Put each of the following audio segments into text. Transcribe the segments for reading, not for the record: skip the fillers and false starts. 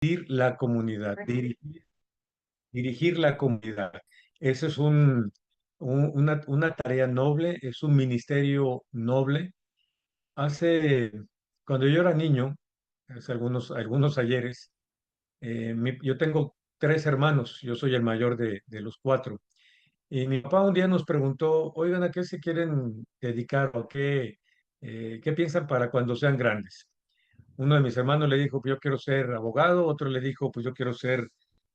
la comunidad, dirigir la comunidad. Eso es una tarea noble, es un ministerio noble. Hace, cuando yo era niño, hace algunos ayeres, yo tengo tres hermanos, yo soy el mayor de los cuatro. Y mi papá un día nos preguntó, oigan, ¿a qué se quieren dedicar o qué piensan para cuando sean grandes? Uno de mis hermanos le dijo, pues yo quiero ser abogado, otro le dijo, pues yo quiero ser,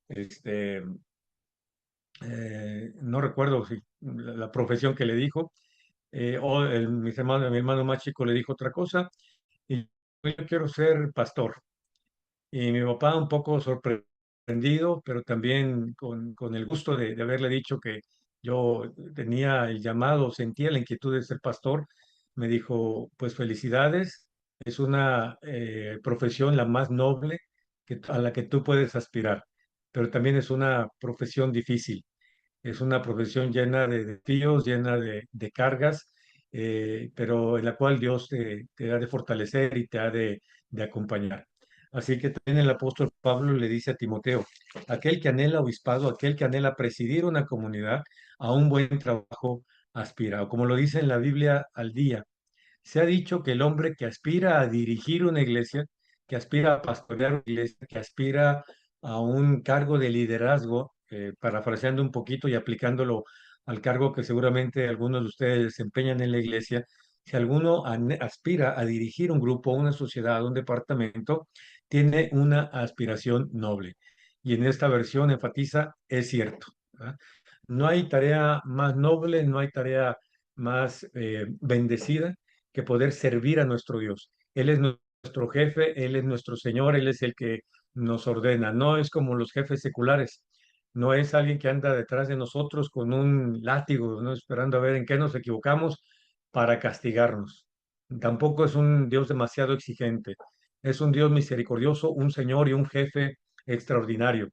este, no recuerdo la profesión que le dijo, mi hermano más chico le dijo otra cosa, y yo quiero ser pastor. Y mi papá un poco sorprendido, pero también con el gusto de haberle dicho que yo tenía el llamado, sentía la inquietud de ser pastor, me dijo, pues felicidades, es una profesión la más noble a la que tú puedes aspirar, pero también es una profesión difícil. Es una profesión llena de desafíos, llena de cargas, pero en la cual Dios te ha de fortalecer y te ha de acompañar. Así que también el apóstol Pablo le dice a Timoteo, aquel que anhela obispado, aquel que anhela presidir una comunidad, a un buen trabajo aspira. O como lo dice en la Biblia al día, se ha dicho que el hombre que aspira a dirigir una iglesia, que aspira a pastorear una iglesia, que aspira a un cargo de liderazgo, parafraseando un poquito y aplicándolo al cargo que seguramente algunos de ustedes desempeñan en la iglesia, si alguno aspira a dirigir un grupo, una sociedad, un departamento, tiene una aspiración noble. Y en esta versión enfatiza, es cierto. ¿Verdad? No hay tarea más noble, no hay tarea más bendecida que poder servir a nuestro Dios. Él es nuestro jefe, Él es nuestro Señor, Él es el que nos ordena. No es como los jefes seculares, no es alguien que anda detrás de nosotros con un látigo, ¿no? Esperando a ver en qué nos equivocamos para castigarnos. Tampoco es un Dios demasiado exigente, es un Dios misericordioso, un Señor y un jefe extraordinario,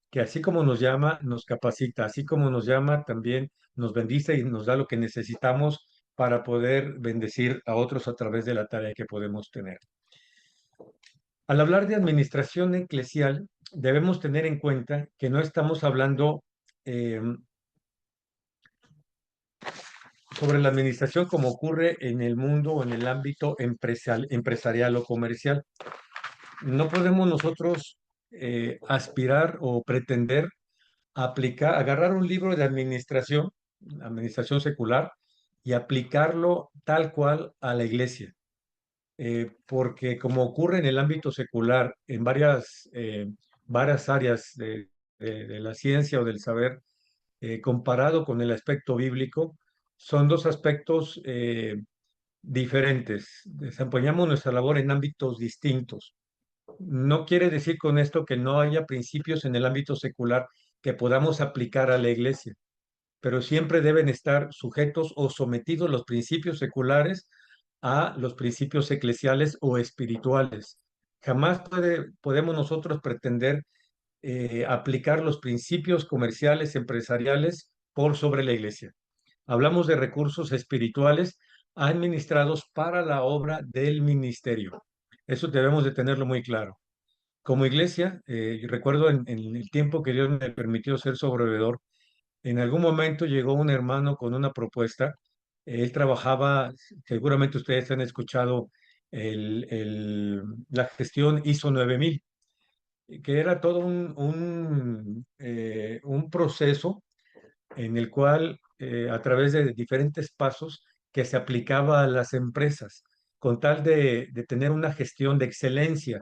que así como nos llama, nos capacita, así como nos llama, también nos bendice y nos da lo que necesitamos para poder bendecir a otros a través de la tarea que podemos tener. Al hablar de administración eclesial, debemos tener en cuenta que no estamos hablando eh, sobre la administración como ocurre en el mundo o en el ámbito empresarial o comercial. No podemos nosotros aspirar o pretender aplicar, agarrar un libro de administración secular, y aplicarlo tal cual a la iglesia. Porque como ocurre en el ámbito secular, en varias áreas de la ciencia o del saber, comparado con el aspecto bíblico, son dos aspectos diferentes. Desempeñamos nuestra labor en ámbitos distintos. No quiere decir con esto que no haya principios en el ámbito secular que podamos aplicar a la iglesia, pero siempre deben estar sujetos o sometidos los principios seculares a los principios eclesiales o espirituales. Jamás podemos nosotros pretender aplicar los principios comerciales, empresariales por sobre la iglesia. Hablamos de recursos espirituales administrados para la obra del ministerio. Eso debemos de tenerlo muy claro. Como iglesia, recuerdo en el tiempo que Dios me permitió ser sobrevedor, en algún momento llegó un hermano con una propuesta. Él trabajaba, seguramente ustedes han escuchado la gestión ISO 9000, que era todo un proceso en el cual, a través de diferentes pasos que se aplicaba a las empresas, con tal de tener una gestión de excelencia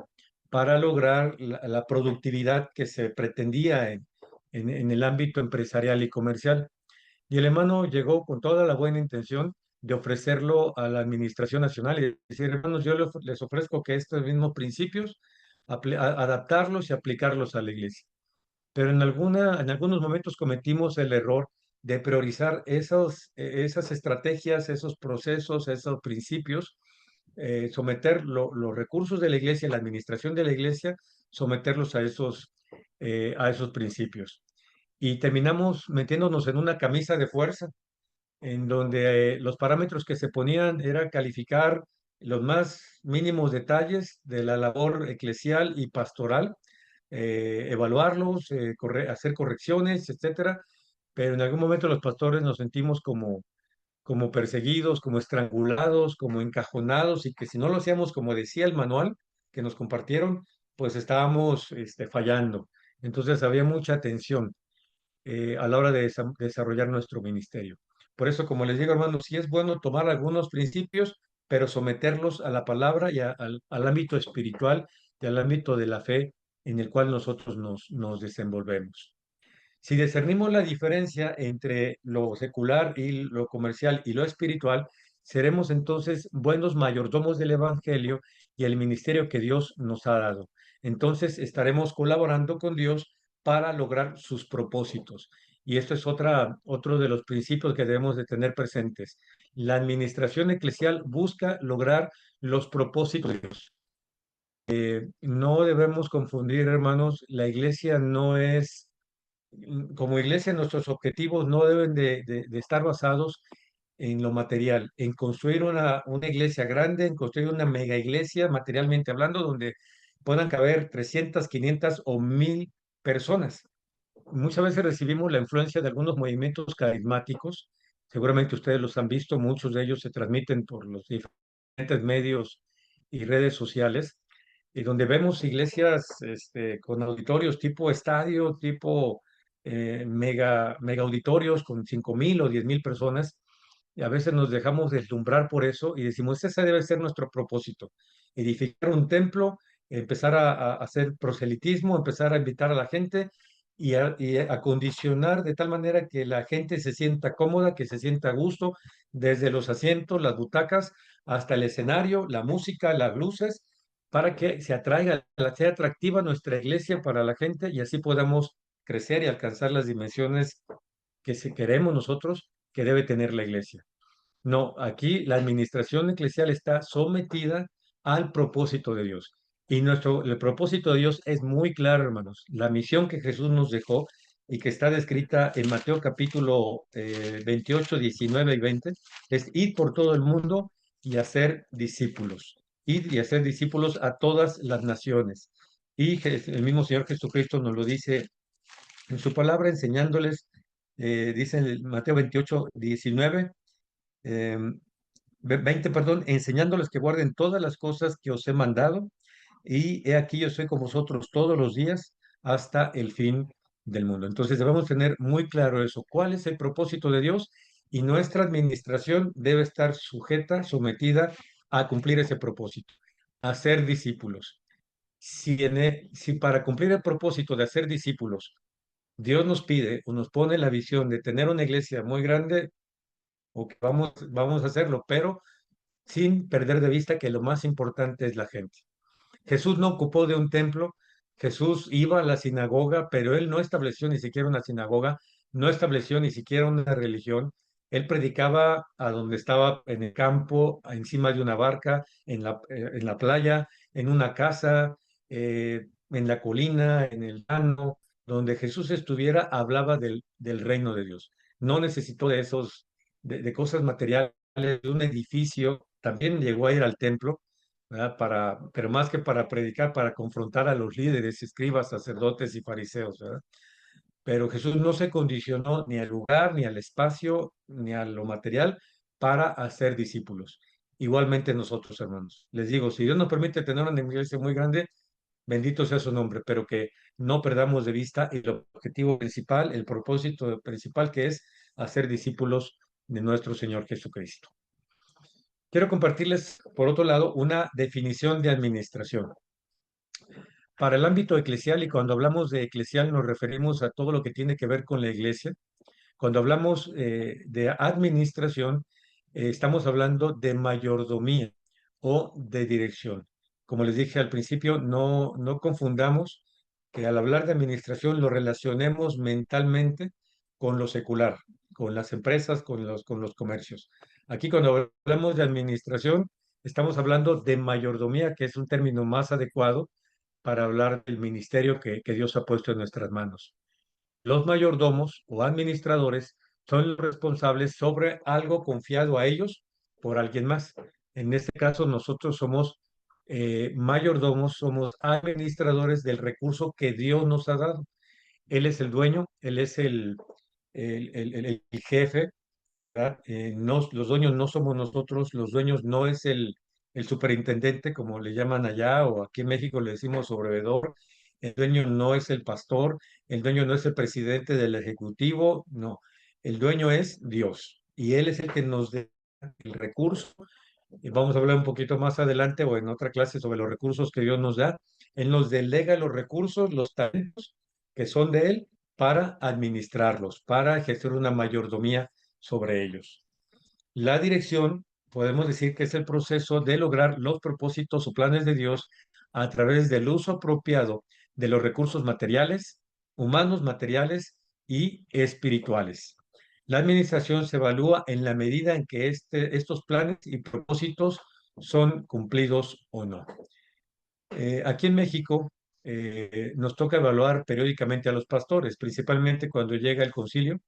para lograr la productividad que se pretendía en el ámbito empresarial y comercial. Y el hermano llegó con toda la buena intención de ofrecerlo a la Administración Nacional y decir, hermanos, yo les ofrezco que estos mismos principios, adaptarlos y aplicarlos a la iglesia. Pero en algunos momentos cometimos el error de priorizar esas estrategias, esos procesos, esos principios, someter los recursos de la iglesia, la administración de la iglesia, someterlos a esos principios. Y terminamos metiéndonos en una camisa de fuerza, en donde los parámetros que se ponían era calificar los más mínimos detalles de la labor eclesial y pastoral, evaluarlos, hacer correcciones, etcétera, pero en algún momento los pastores nos sentimos como perseguidos, como estrangulados, como encajonados, y que si no lo hacíamos como decía el manual que nos compartieron, pues estábamos fallando. Entonces había mucha tensión a la hora de desarrollar nuestro ministerio. Por eso, como les digo, hermanos, sí es bueno tomar algunos principios, pero someterlos a la palabra y al ámbito espiritual y al ámbito de la fe en el cual nosotros nos desenvolvemos. Si discernimos la diferencia entre lo secular y lo comercial y lo espiritual, seremos entonces buenos mayordomos del Evangelio y el ministerio que Dios nos ha dado. Entonces estaremos colaborando con Dios para lograr sus propósitos. Y esto es otro de los principios que debemos de tener presentes. La administración eclesial busca lograr los propósitos de Dios. No debemos confundir, hermanos, la iglesia no es como iglesia, nuestros objetivos no deben de estar basados en lo material, en construir una iglesia grande, en construir una mega iglesia, materialmente hablando, donde puedan caber 300, 500 o 1000 personas. Muchas veces recibimos la influencia de algunos movimientos carismáticos, seguramente ustedes los han visto, muchos de ellos se transmiten por los diferentes medios y redes sociales, y donde vemos iglesias con auditorios tipo estadio, tipo mega auditorios con 5000 o 10000 personas, y a veces nos dejamos deslumbrar por eso y decimos, ese debe ser nuestro propósito, edificar un templo, empezar a hacer proselitismo, empezar a invitar a la gente y a acondicionar de tal manera que la gente se sienta cómoda, que se sienta a gusto, desde los asientos, las butacas, hasta el escenario, la música, las luces, para que se atraiga, sea atractiva nuestra iglesia para la gente y así podamos crecer y alcanzar las dimensiones que si queremos nosotros que debe tener la iglesia. No, aquí la administración eclesial está sometida al propósito de Dios. Y el propósito de Dios es muy claro, hermanos. La misión que Jesús nos dejó y que está descrita en Mateo capítulo 28, 19 y 20 es ir por todo el mundo y hacer discípulos. Ir y hacer discípulos a todas las naciones. Y el mismo Señor Jesucristo nos lo dice en su palabra, enseñándoles, dice en Mateo 28, 19, 20, perdón, enseñándoles que guarden todas las cosas que os he mandado, y he aquí yo estoy con vosotros todos los días hasta el fin del mundo. Entonces debemos tener muy claro eso, cuál es el propósito de Dios, y nuestra administración debe estar sujeta, sometida a cumplir ese propósito, a ser discípulos. Si para cumplir el propósito de hacer discípulos, Dios nos pide o nos pone la visión de tener una iglesia muy grande, o que vamos a hacerlo, pero sin perder de vista que lo más importante es la gente. Jesús no ocupó de un templo, Jesús iba a la sinagoga, pero él no estableció ni siquiera una sinagoga, no estableció ni siquiera una religión. Él predicaba a donde estaba, en el campo, encima de una barca, en la playa, en una casa, en la colina, en el llano, donde Jesús estuviera, hablaba del reino de Dios. No necesitó de cosas materiales, de un edificio. También llegó a ir al templo, ¿verdad? Pero más que para predicar, para confrontar a los líderes, escribas, sacerdotes y fariseos, ¿verdad? Pero Jesús no se condicionó ni al lugar, ni al espacio, ni a lo material para hacer discípulos. Igualmente nosotros, hermanos. Les digo, si Dios nos permite tener una iglesia muy grande, bendito sea su nombre, pero que no perdamos de vista el objetivo principal, el propósito principal, que es hacer discípulos de nuestro Señor Jesucristo. Quiero compartirles, por otro lado, una definición de administración. Para el ámbito eclesial, y cuando hablamos de eclesial nos referimos a todo lo que tiene que ver con la iglesia. Cuando hablamos de administración, estamos hablando de mayordomía o de dirección. Como les dije al principio, no confundamos que al hablar de administración lo relacionemos mentalmente con lo secular, con las empresas, con los comercios. Aquí cuando hablamos de administración, estamos hablando de mayordomía, que es un término más adecuado para hablar del ministerio que Dios ha puesto en nuestras manos. Los mayordomos o administradores son los responsables sobre algo confiado a ellos por alguien más. En este caso, nosotros somos mayordomos, somos administradores del recurso que Dios nos ha dado. Él es el dueño, Él es el jefe, ¿verdad? Los dueños no somos nosotros, los dueños no es el superintendente, como le llaman allá, o aquí en México le decimos sobrevedor. El dueño no es el pastor, el dueño no es el presidente del ejecutivo, no. El dueño es Dios y Él es el que nos da el recurso. Y vamos a hablar un poquito más adelante o en otra clase sobre los recursos que Dios nos da. Él nos delega los recursos, los talentos que son de Él para administrarlos, para ejercer una mayordomía sobre ellos. La dirección, podemos decir que es el proceso de lograr los propósitos o planes de Dios a través del uso apropiado de los recursos materiales, humanos, materiales y espirituales. La administración se evalúa en la medida en que estos planes y propósitos son cumplidos o no. Aquí en México nos toca evaluar periódicamente a los pastores, principalmente cuando llega el concilio.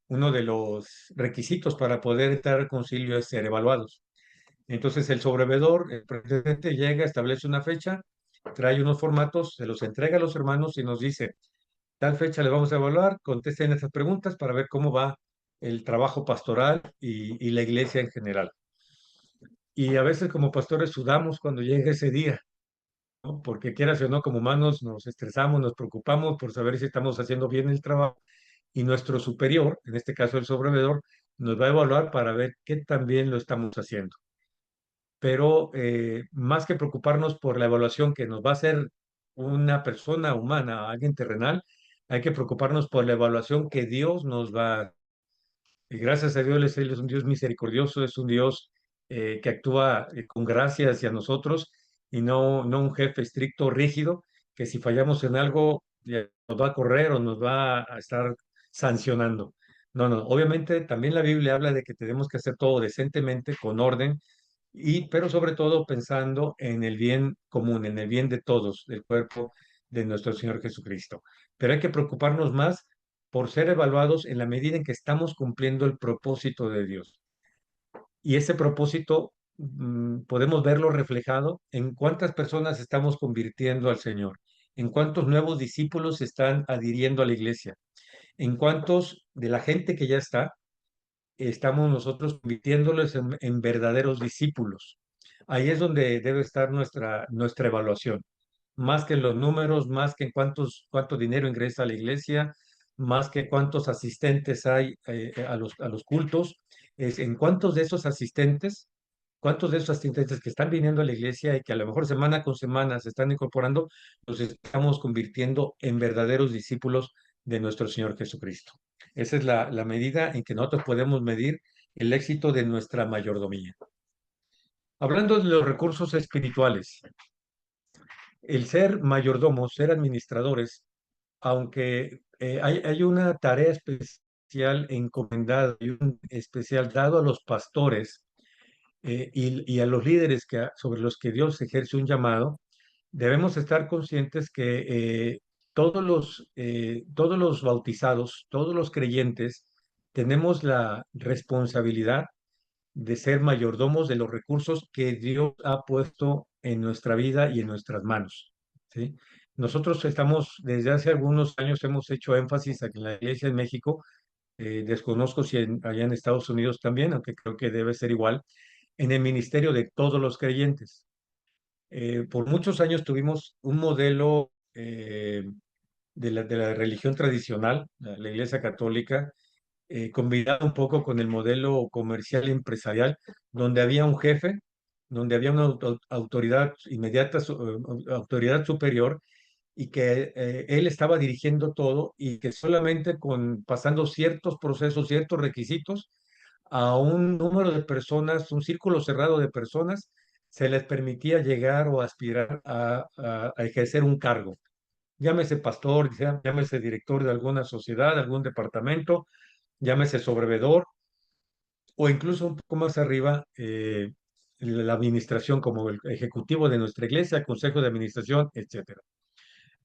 Uno de los requisitos para poder entrar al concilio es ser evaluados. Entonces el sobrevedor, el presidente llega, establece una fecha, trae unos formatos, se los entrega a los hermanos y nos dice, tal fecha le vamos a evaluar, contesten estas preguntas para ver cómo va el trabajo pastoral y la iglesia en general. Y a veces como pastores sudamos cuando llega ese día, ¿no? Porque quieras o no, como humanos nos estresamos, nos preocupamos por saber si estamos haciendo bien el trabajo y nuestro superior, en este caso el sobrevedor, nos va a evaluar para ver qué tan bien lo estamos haciendo. Pero más que preocuparnos por la evaluación que nos va a hacer una persona humana, alguien terrenal, hay que preocuparnos por la evaluación que Dios nos va. Y gracias a Dios, Él es un Dios misericordioso, es un Dios que actúa con gracia hacia nosotros y no un jefe estricto, rígido, que si fallamos en algo ya nos va a correr o nos va a estar sancionando. No, no, obviamente también la Biblia habla de que tenemos que hacer todo decentemente, con orden, pero sobre todo pensando en el bien común, en el bien de todos, del cuerpo de nuestro Señor Jesucristo. Pero hay que preocuparnos más por ser evaluados en la medida en que estamos cumpliendo el propósito de Dios. Y ese propósito podemos verlo reflejado en cuántas personas estamos convirtiendo al Señor, en cuántos nuevos discípulos se están adhiriendo a la iglesia, en cuántos de la gente que ya está, estamos nosotros convirtiéndolos en verdaderos discípulos. Ahí es donde debe estar nuestra evaluación, más que en los números, más que en cuánto dinero ingresa a la iglesia, más que cuántos asistentes hay a los cultos, es en cuántos de esos asistentes que están viniendo a la iglesia y que a lo mejor semana con semana se están incorporando, los estamos convirtiendo en verdaderos discípulos de nuestro Señor Jesucristo. Esa es la medida en que nosotros podemos medir el éxito de nuestra mayordomía. Hablando de los recursos espirituales, el ser mayordomos, ser administradores, aunque hay una tarea especial encomendada y un especial dado a los pastores y a los líderes sobre los que Dios ejerce un llamado, debemos estar conscientes que todos los bautizados, todos los creyentes, tenemos la responsabilidad de ser mayordomos de los recursos que Dios ha puesto en nuestra vida y en nuestras manos, ¿sí? Nosotros estamos, desde hace algunos años hemos hecho énfasis aquí en la iglesia en México, desconozco si allá en Estados Unidos también, aunque creo que debe ser igual, en el ministerio de todos los creyentes. Por muchos años tuvimos un modelo de la religión tradicional, la Iglesia Católica, combinado un poco con el modelo comercial y empresarial, donde había un jefe, donde había una autoridad inmediata, autoridad superior, y que él estaba dirigiendo todo y que solamente pasando ciertos procesos, ciertos requisitos, a un número de personas, un círculo cerrado de personas, se les permitía llegar o aspirar a ejercer un cargo. Llámese pastor, llámese director de alguna sociedad, de algún departamento, llámese sobrevedor, o incluso un poco más arriba, la administración como el ejecutivo de nuestra iglesia, consejo de administración, etcétera.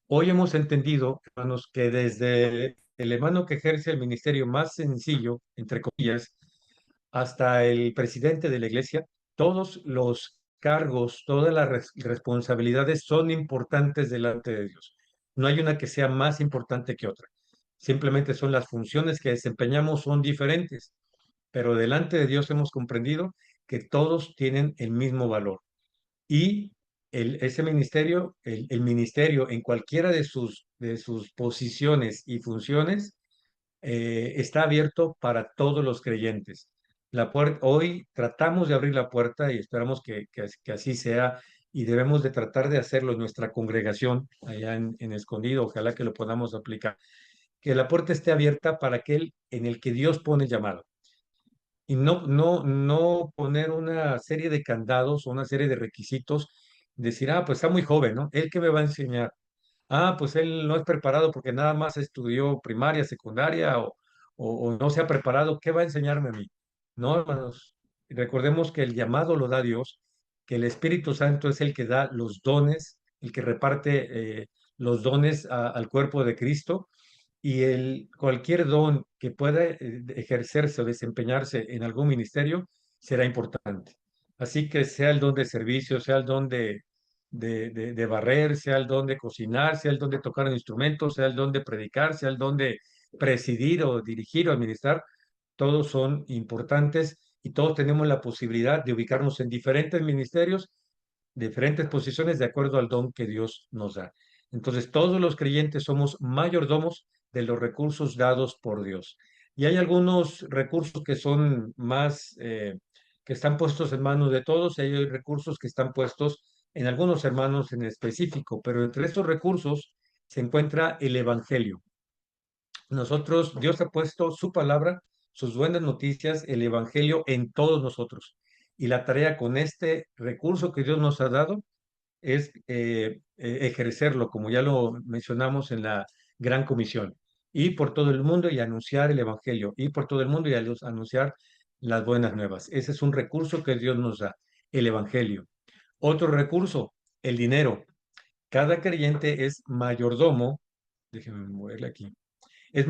Hoy hemos entendido, hermanos, que desde el hermano que ejerce el ministerio más sencillo, entre comillas, hasta el presidente de la iglesia, todos los cargos, todas las responsabilidades son importantes delante de Dios. No hay una que sea más importante que otra. Simplemente son las funciones que desempeñamos son diferentes, pero delante de Dios hemos comprendido que todos tienen el mismo valor. Y ese ministerio, el ministerio en cualquiera de sus posiciones y funciones, está abierto para todos los creyentes. Hoy tratamos de abrir la puerta y esperamos que así sea y debemos de tratar de hacerlo en nuestra congregación allá en Escondido. Ojalá que lo podamos aplicar. Que la puerta esté abierta para aquel en el que Dios pone llamado y no poner una serie de candados o una serie de requisitos, decir, ah, pues está muy joven, ¿no? ¿Él qué me va a enseñar? Ah, pues él no es preparado porque nada más estudió primaria, secundaria o no se ha preparado. ¿Qué va a enseñarme a mí? No, hermanos. Recordemos que el llamado lo da Dios, que el Espíritu Santo es el que da los dones, el que reparte los dones al cuerpo de Cristo y cualquier don que pueda ejercerse o desempeñarse en algún ministerio será importante. Así que sea el don de servicio, sea el don de barrer, sea el don de cocinar, sea el don de tocar un instrumento, sea el don de predicar, sea el don de presidir o dirigir o administrar, todos son importantes y todos tenemos la posibilidad de ubicarnos en diferentes ministerios, diferentes posiciones de acuerdo al don que Dios nos da. Entonces, todos los creyentes somos mayordomos de los recursos dados por Dios. Y hay algunos recursos que son más, que están puestos en manos de todos, y hay recursos que están puestos en algunos hermanos en específico, pero entre estos recursos se encuentra el Evangelio. Nosotros, Dios ha puesto su palabra, sus buenas noticias, el Evangelio en todos nosotros. Y la tarea con este recurso que Dios nos ha dado es ejercerlo, como ya lo mencionamos en la Gran Comisión, ir por todo el mundo y anunciar el Evangelio, ir por todo el mundo y anunciar las buenas nuevas. Ese es un recurso que Dios nos da, el Evangelio. Otro recurso, el dinero. Cada creyente es mayordomo, déjenme moverle aquí, es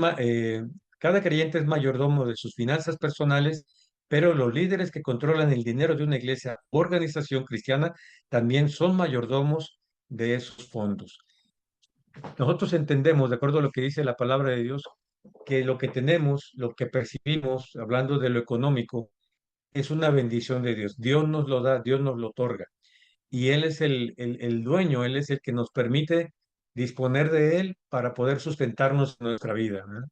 cada creyente es mayordomo de sus finanzas personales, pero los líderes que controlan el dinero de una iglesia o organización cristiana también son mayordomos de esos fondos. Nosotros entendemos, de acuerdo a lo que dice la palabra de Dios, que lo que tenemos, lo que percibimos, hablando de lo económico, es una bendición de Dios. Dios nos lo da, Dios nos lo otorga. Y Él es el dueño, Él es el que nos permite disponer de Él para poder sustentarnos en nuestra vida, ¿verdad?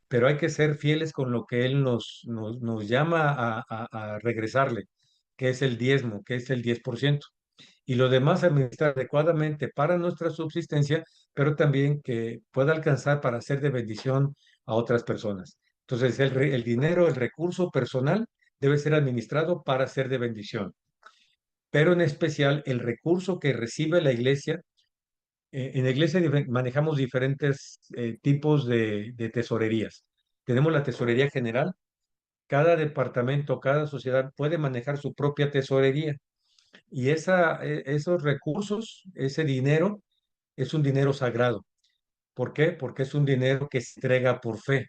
Pero hay que ser fieles con lo que Él nos llama a regresarle, que es el diezmo, que es el 10%. Y lo demás administrar adecuadamente para nuestra subsistencia, pero también que pueda alcanzar para ser de bendición a otras personas. Entonces, el dinero, el recurso personal, debe ser administrado para ser de bendición. Pero en especial el recurso que recibe la iglesia. En la iglesia manejamos diferentes tipos de tesorerías. Tenemos la tesorería general. Cada departamento, cada sociedad puede manejar su propia tesorería. Y esos recursos, ese dinero, es un dinero sagrado. ¿Por qué? Porque es un dinero que se entrega por fe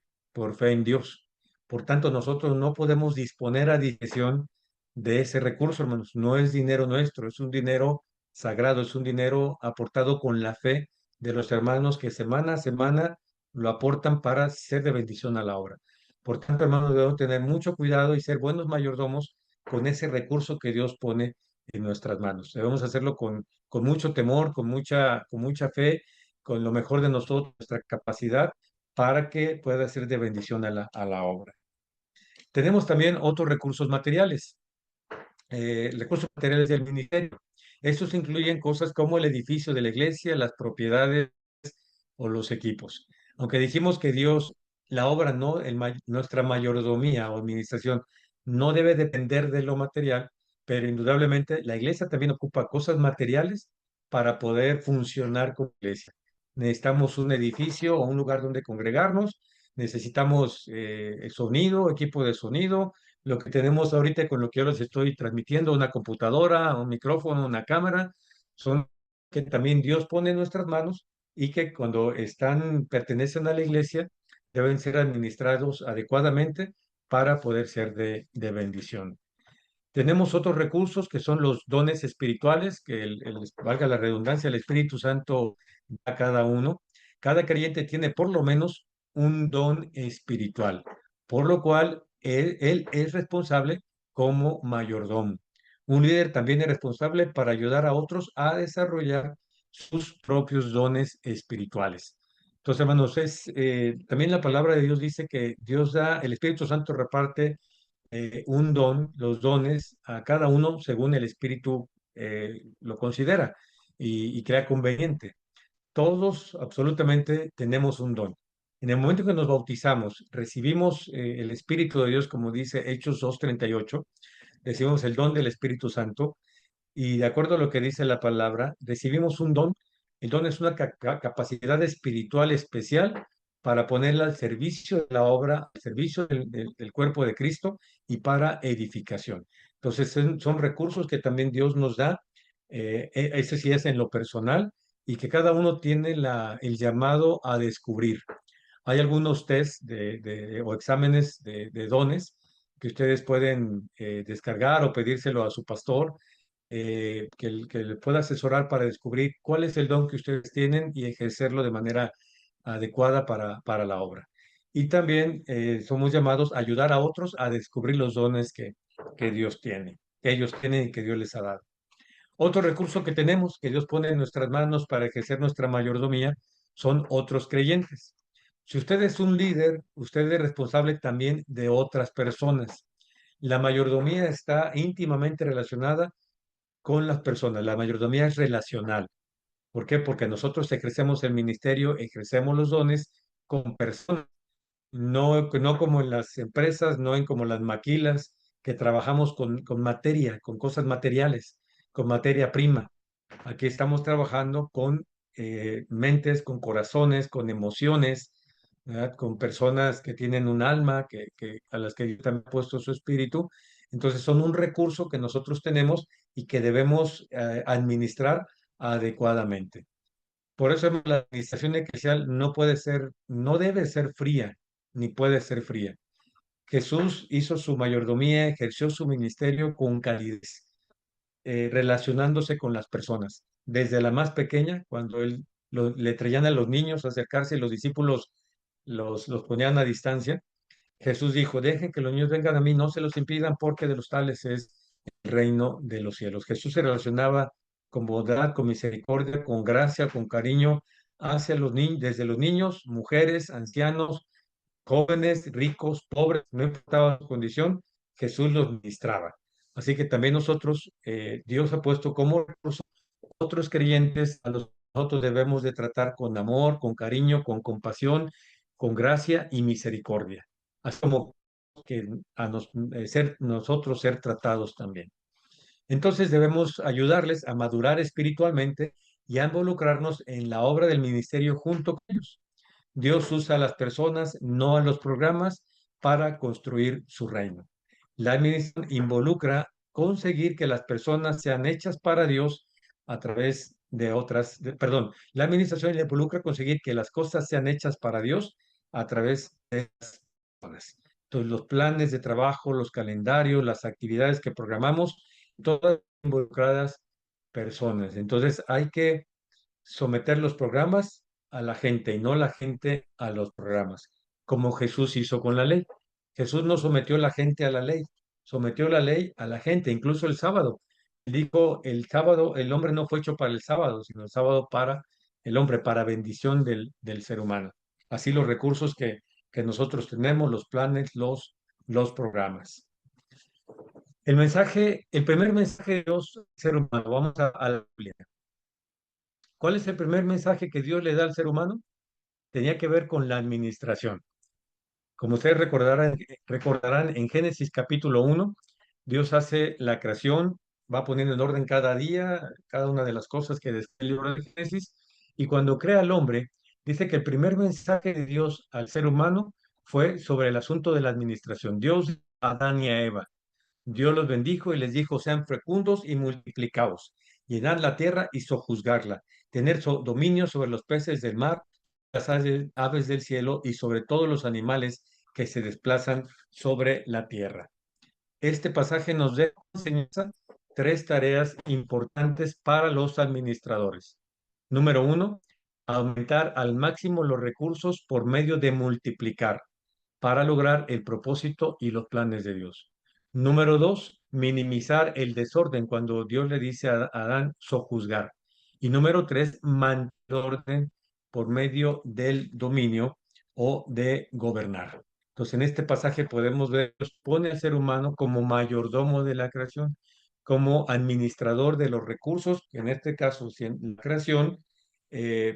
en Dios. Por tanto, nosotros no podemos disponer a discreción de ese recurso, hermanos. No es dinero nuestro, es un dinero sagrado, es un dinero aportado con la fe de los hermanos que semana a semana lo aportan para ser de bendición a la obra. Por tanto, hermanos, debemos tener mucho cuidado y ser buenos mayordomos con ese recurso que Dios pone en nuestras manos. Debemos hacerlo con mucho temor, con mucha fe, con lo mejor de nosotros, nuestra capacidad, para que pueda ser de bendición a la obra. Tenemos también otros recursos materiales, recursos materiales del ministerio. Estos incluyen cosas como el edificio de la iglesia, las propiedades o los equipos. Aunque dijimos que Dios, la obra, no, nuestra mayordomía o administración no debe depender de lo material, pero indudablemente la iglesia también ocupa cosas materiales para poder funcionar como iglesia. Necesitamos un edificio o un lugar donde congregarnos, necesitamos sonido, equipo de sonido, lo que tenemos ahorita con lo que yo les estoy transmitiendo, una computadora, un micrófono, una cámara, son que también Dios pone en nuestras manos y que cuando pertenecen a la iglesia, deben ser administrados adecuadamente para poder ser de bendición. Tenemos otros recursos que son los dones espirituales, que valga la redundancia, el Espíritu Santo da a cada uno. Cada creyente tiene por lo menos un don espiritual, por lo cual él es responsable como mayordomo. Un líder también es responsable para ayudar a otros a desarrollar sus propios dones espirituales. Entonces, hermanos, también la palabra de Dios dice que Dios da, el Espíritu Santo reparte un don, los dones a cada uno según el Espíritu lo considera y crea conveniente. Todos absolutamente tenemos un don. En el momento que nos bautizamos, recibimos el Espíritu de Dios, como dice Hechos 2:38, recibimos el don del Espíritu Santo y de acuerdo a lo que dice la palabra, recibimos un don. El don es una capacidad espiritual especial para ponerla al servicio de la obra, al servicio del cuerpo de Cristo y para edificación. Entonces, son recursos que también Dios nos da. Ese sí es en lo personal y que cada uno tiene el llamado a descubrir. Hay algunos test o exámenes de dones que ustedes pueden descargar o pedírselo a su pastor, que le pueda asesorar para descubrir cuál es el don que ustedes tienen y ejercerlo de manera adecuada para la obra. Y también somos llamados a ayudar a otros a descubrir los dones que Dios tiene, que ellos tienen y que Dios les ha dado. Otro recurso que tenemos, que Dios pone en nuestras manos para ejercer nuestra mayordomía, son otros creyentes. Si usted es un líder, usted es responsable también de otras personas. La mayordomía está íntimamente relacionada con las personas. La mayordomía es relacional. ¿Por qué? Porque nosotros ejercemos el ministerio, ejercemos los dones con personas, no como en las empresas, no en como las maquilas, que trabajamos con materia, con cosas materiales, con materia prima. Aquí estamos trabajando con mentes, con corazones, con emociones, ¿verdad? Con personas que tienen un alma, a las que Dios también ha puesto su espíritu. Entonces son un recurso que nosotros tenemos y que debemos administrar adecuadamente. Por eso la administración eclesial no debe ser fría, ni puede ser fría. Jesús hizo su mayordomía, ejerció su ministerio con calidez, relacionándose con las personas. Desde la más pequeña, cuando le traían a los niños a acercarse y los discípulos los ponían a distancia, Jesús dijo, dejen que los niños vengan a mí, no se los impidan porque de los tales es el reino de los cielos. Jesús se relacionaba con bondad, con misericordia, con gracia, con cariño hacia los niños, desde los niños, mujeres, ancianos, jóvenes, ricos, pobres, no importaba su condición, Jesús los ministraba. Así que también Dios ha puesto como recurso otros creyentes a los que nosotros debemos de tratar con amor, con cariño, con compasión, con gracia y misericordia. Así como que nosotros ser tratados también. Entonces debemos ayudarles a madurar espiritualmente y a involucrarnos en la obra del ministerio junto con ellos. Dios usa a las personas, no a los programas, para construir su reino. La administración involucra conseguir que las personas sean hechas para Dios a través de perdón, la administración involucra conseguir que las cosas sean hechas para Dios a través de las personas. Entonces, los planes de trabajo, los calendarios, las actividades que programamos, todas involucradas personas. Entonces, hay que someter los programas a la gente y no la gente a los programas, como Jesús hizo con la ley. Jesús no sometió la gente a la ley, sometió la ley a la gente, incluso el sábado. Dijo, el sábado, el hombre no fue hecho para el sábado, sino el sábado para el hombre, para bendición del ser humano. Así los recursos que nosotros tenemos, los planes, los programas. El primer mensaje de Dios al ser humano, vamos a la Biblia. ¿Cuál es el primer mensaje que Dios le da al ser humano? Tenía que ver con la administración. Como ustedes recordarán en Génesis capítulo 1, Dios hace la creación, va poniendo en orden cada día, cada una de las cosas que describe el libro de Génesis, y cuando crea al hombre, dice que el primer mensaje de Dios al ser humano fue sobre el asunto de la administración. Dios a Adán y a Eva. Dios los bendijo y les dijo, sean fecundos y multiplicaos, llenad la tierra y sojuzgarla, tener dominio sobre los peces del mar, las aves del cielo y sobre todos los animales que se desplazan sobre la tierra. este pasaje nos deja enseñanza tres tareas importantes para los administradores. Número uno, aumentar al máximo los recursos por medio de multiplicar para lograr el propósito y los planes de Dios. Número dos, minimizar el desorden cuando Dios le dice a Adán sojuzgar. Y número tres, mantener orden por medio del dominio o de gobernar. Entonces, en este pasaje podemos ver, Dios pone al ser humano como mayordomo de la creación, como administrador de los recursos, que en este caso, si en la creación,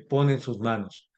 pone en sus manos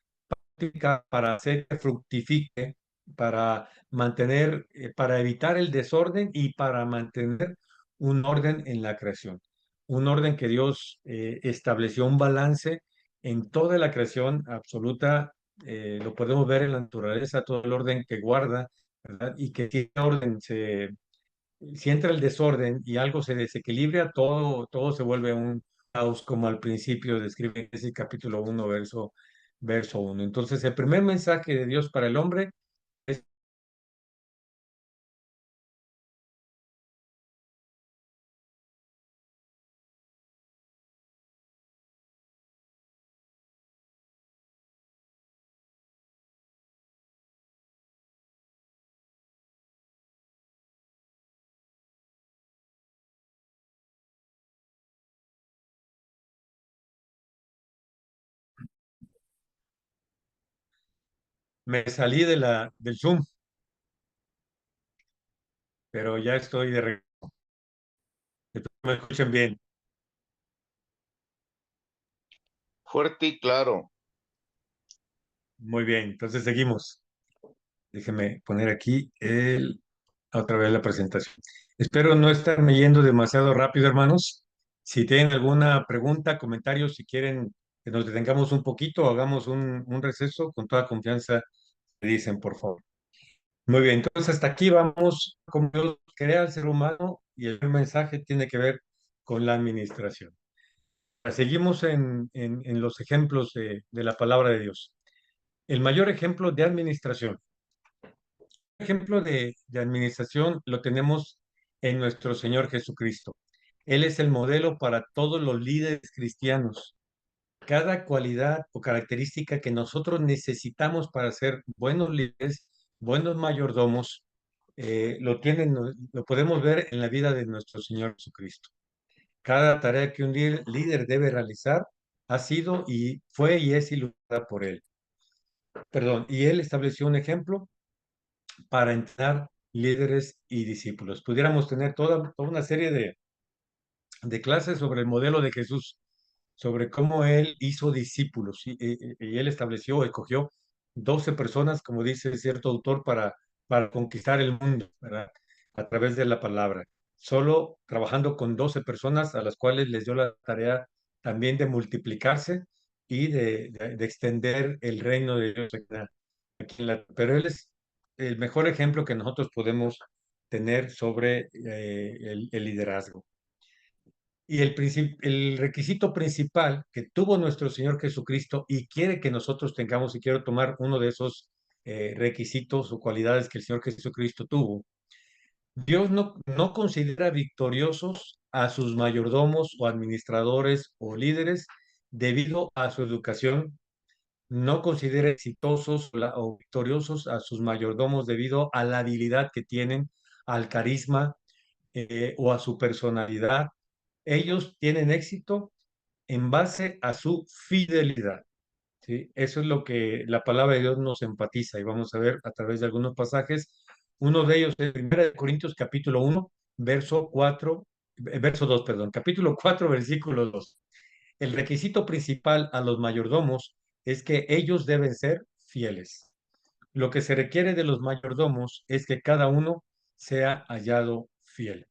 para hacer que fructifique, para mantener, para evitar el desorden y para mantener un orden en la creación. Un orden que Dios estableció un balance en toda la creación absoluta. Lo podemos ver en la naturaleza, todo el orden que guarda, ¿verdad? Y que si el orden si entra el desorden y algo se desequilibra, todo se vuelve un caos, como al principio describe ese capítulo 1, verso 1. Entonces, el primer mensaje de Dios para el hombre es, me salí del Zoom, pero ya estoy de regreso. Espero que me escuchen bien. Fuerte y claro. Muy bien, entonces seguimos. Déjeme poner aquí otra vez la presentación. Espero no estarme yendo demasiado rápido, hermanos. Si tienen alguna pregunta, comentario, si quieren que nos detengamos un poquito, hagamos un receso, con toda confianza, me dicen, por favor. Muy bien, entonces hasta aquí vamos, como Dios crea al ser humano y el mensaje tiene que ver con la administración. Seguimos en los ejemplos de la palabra de Dios. El mayor ejemplo de administración. Ejemplo de administración lo tenemos en nuestro Señor Jesucristo. Él es el modelo para todos los líderes cristianos. Cada cualidad o característica que nosotros necesitamos para ser buenos líderes, buenos mayordomos, lo podemos ver en la vida de nuestro Señor Jesucristo. Cada tarea que un líder debe realizar ha sido y fue y es ilustrada por él. Perdón, y él estableció un ejemplo para entrenar líderes y discípulos. Pudiéramos tener toda una serie de clases sobre el modelo de Jesús, sobre cómo él hizo discípulos y él estableció, escogió 12 personas, como dice cierto autor, para conquistar el mundo, ¿verdad? A través de la palabra. Solo trabajando con 12 personas a las cuales les dio la tarea también de multiplicarse y de extender el reino de Dios aquí en pero él es el mejor ejemplo que nosotros podemos tener sobre el liderazgo. Y el requisito principal que tuvo nuestro Señor Jesucristo y quiere que nosotros tengamos, y quiero tomar uno de esos requisitos o cualidades que el Señor Jesucristo tuvo. Dios no considera victoriosos a sus mayordomos o administradores o líderes debido a su educación. No considera exitosos o victoriosos a sus mayordomos debido a la habilidad que tienen, al carisma o a su personalidad. Ellos tienen éxito en base a su fidelidad. ¿Sí? Eso es lo que la palabra de Dios nos empatiza y vamos a ver a través de algunos pasajes. Uno de ellos es 1 Corintios capítulo 1, verso 4, verso 2, perdón, capítulo 4, versículo 2. El requisito principal a los mayordomos es que ellos deben ser fieles. Lo que se requiere de los mayordomos es que cada uno sea hallado fiel.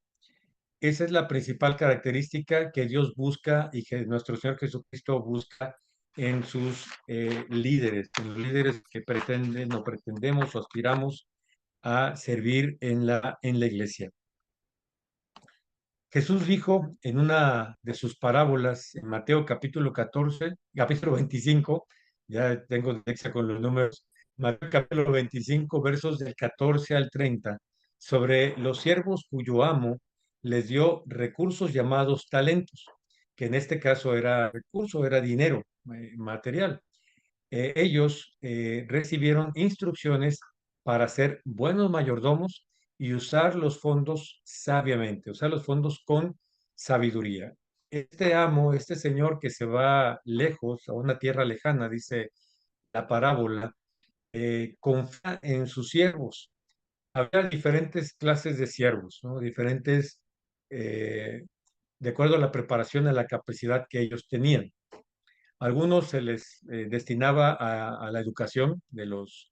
Esa es la principal característica que Dios busca y que nuestro Señor Jesucristo busca en sus líderes, en los líderes que pretenden o pretendemos o aspiramos a servir en la iglesia. Jesús dijo en una de sus parábolas, en Mateo capítulo 14, capítulo 25, ya tengo dislexia con los números, Mateo capítulo 25, versos del 14 al 30, sobre los siervos cuyo amo les dio recursos llamados talentos, que en este caso era recurso, era dinero, material. Ellos recibieron instrucciones para ser buenos mayordomos y usar los fondos sabiamente, usar los fondos con sabiduría. Este amo, este señor que se va lejos, a una tierra lejana, dice la parábola, confía en sus siervos. Había diferentes clases de siervos, ¿no? Diferentes, eh, de acuerdo a la preparación, a la capacidad que ellos tenían. Algunos se les destinaba a la educación de los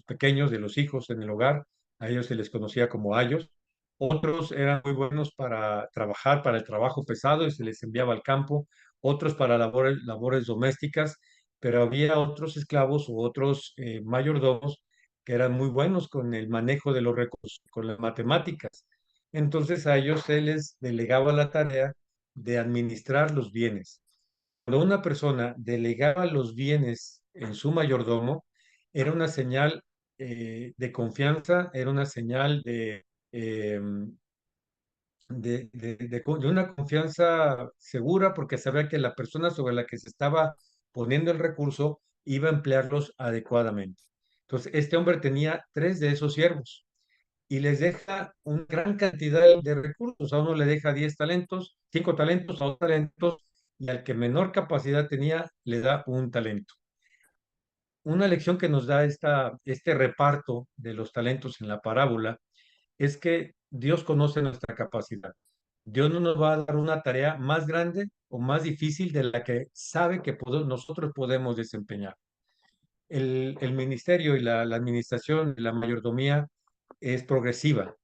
pequeños, de los hijos en el hogar. A ellos se les conocía como ayos. Otros eran muy buenos para trabajar, para el trabajo pesado y se les enviaba al campo. Otros para labores domésticas, pero había otros esclavos u otros mayordomos que eran muy buenos con el manejo de los recursos, con las matemáticas. Entonces a ellos se les delegaba la tarea de administrar los bienes. Cuando una persona delegaba los bienes en su mayordomo, era una señal de confianza, era una señal eh, de una confianza segura porque sabía que la persona sobre la que se estaba poniendo el recurso iba a emplearlos adecuadamente. Entonces, este hombre tenía tres de esos siervos y les deja una gran cantidad de recursos. A uno le deja 10 talentos, 5 talentos, a otros talentos, y al que menor capacidad tenía, le da un talento. Una lección que nos da este reparto de los talentos en la parábola es que Dios conoce nuestra capacidad. Dios no nos va a dar una tarea más grande o más difícil de la que sabe que nosotros podemos desempeñar. El ministerio y la administración, la mayordomía es progresiva.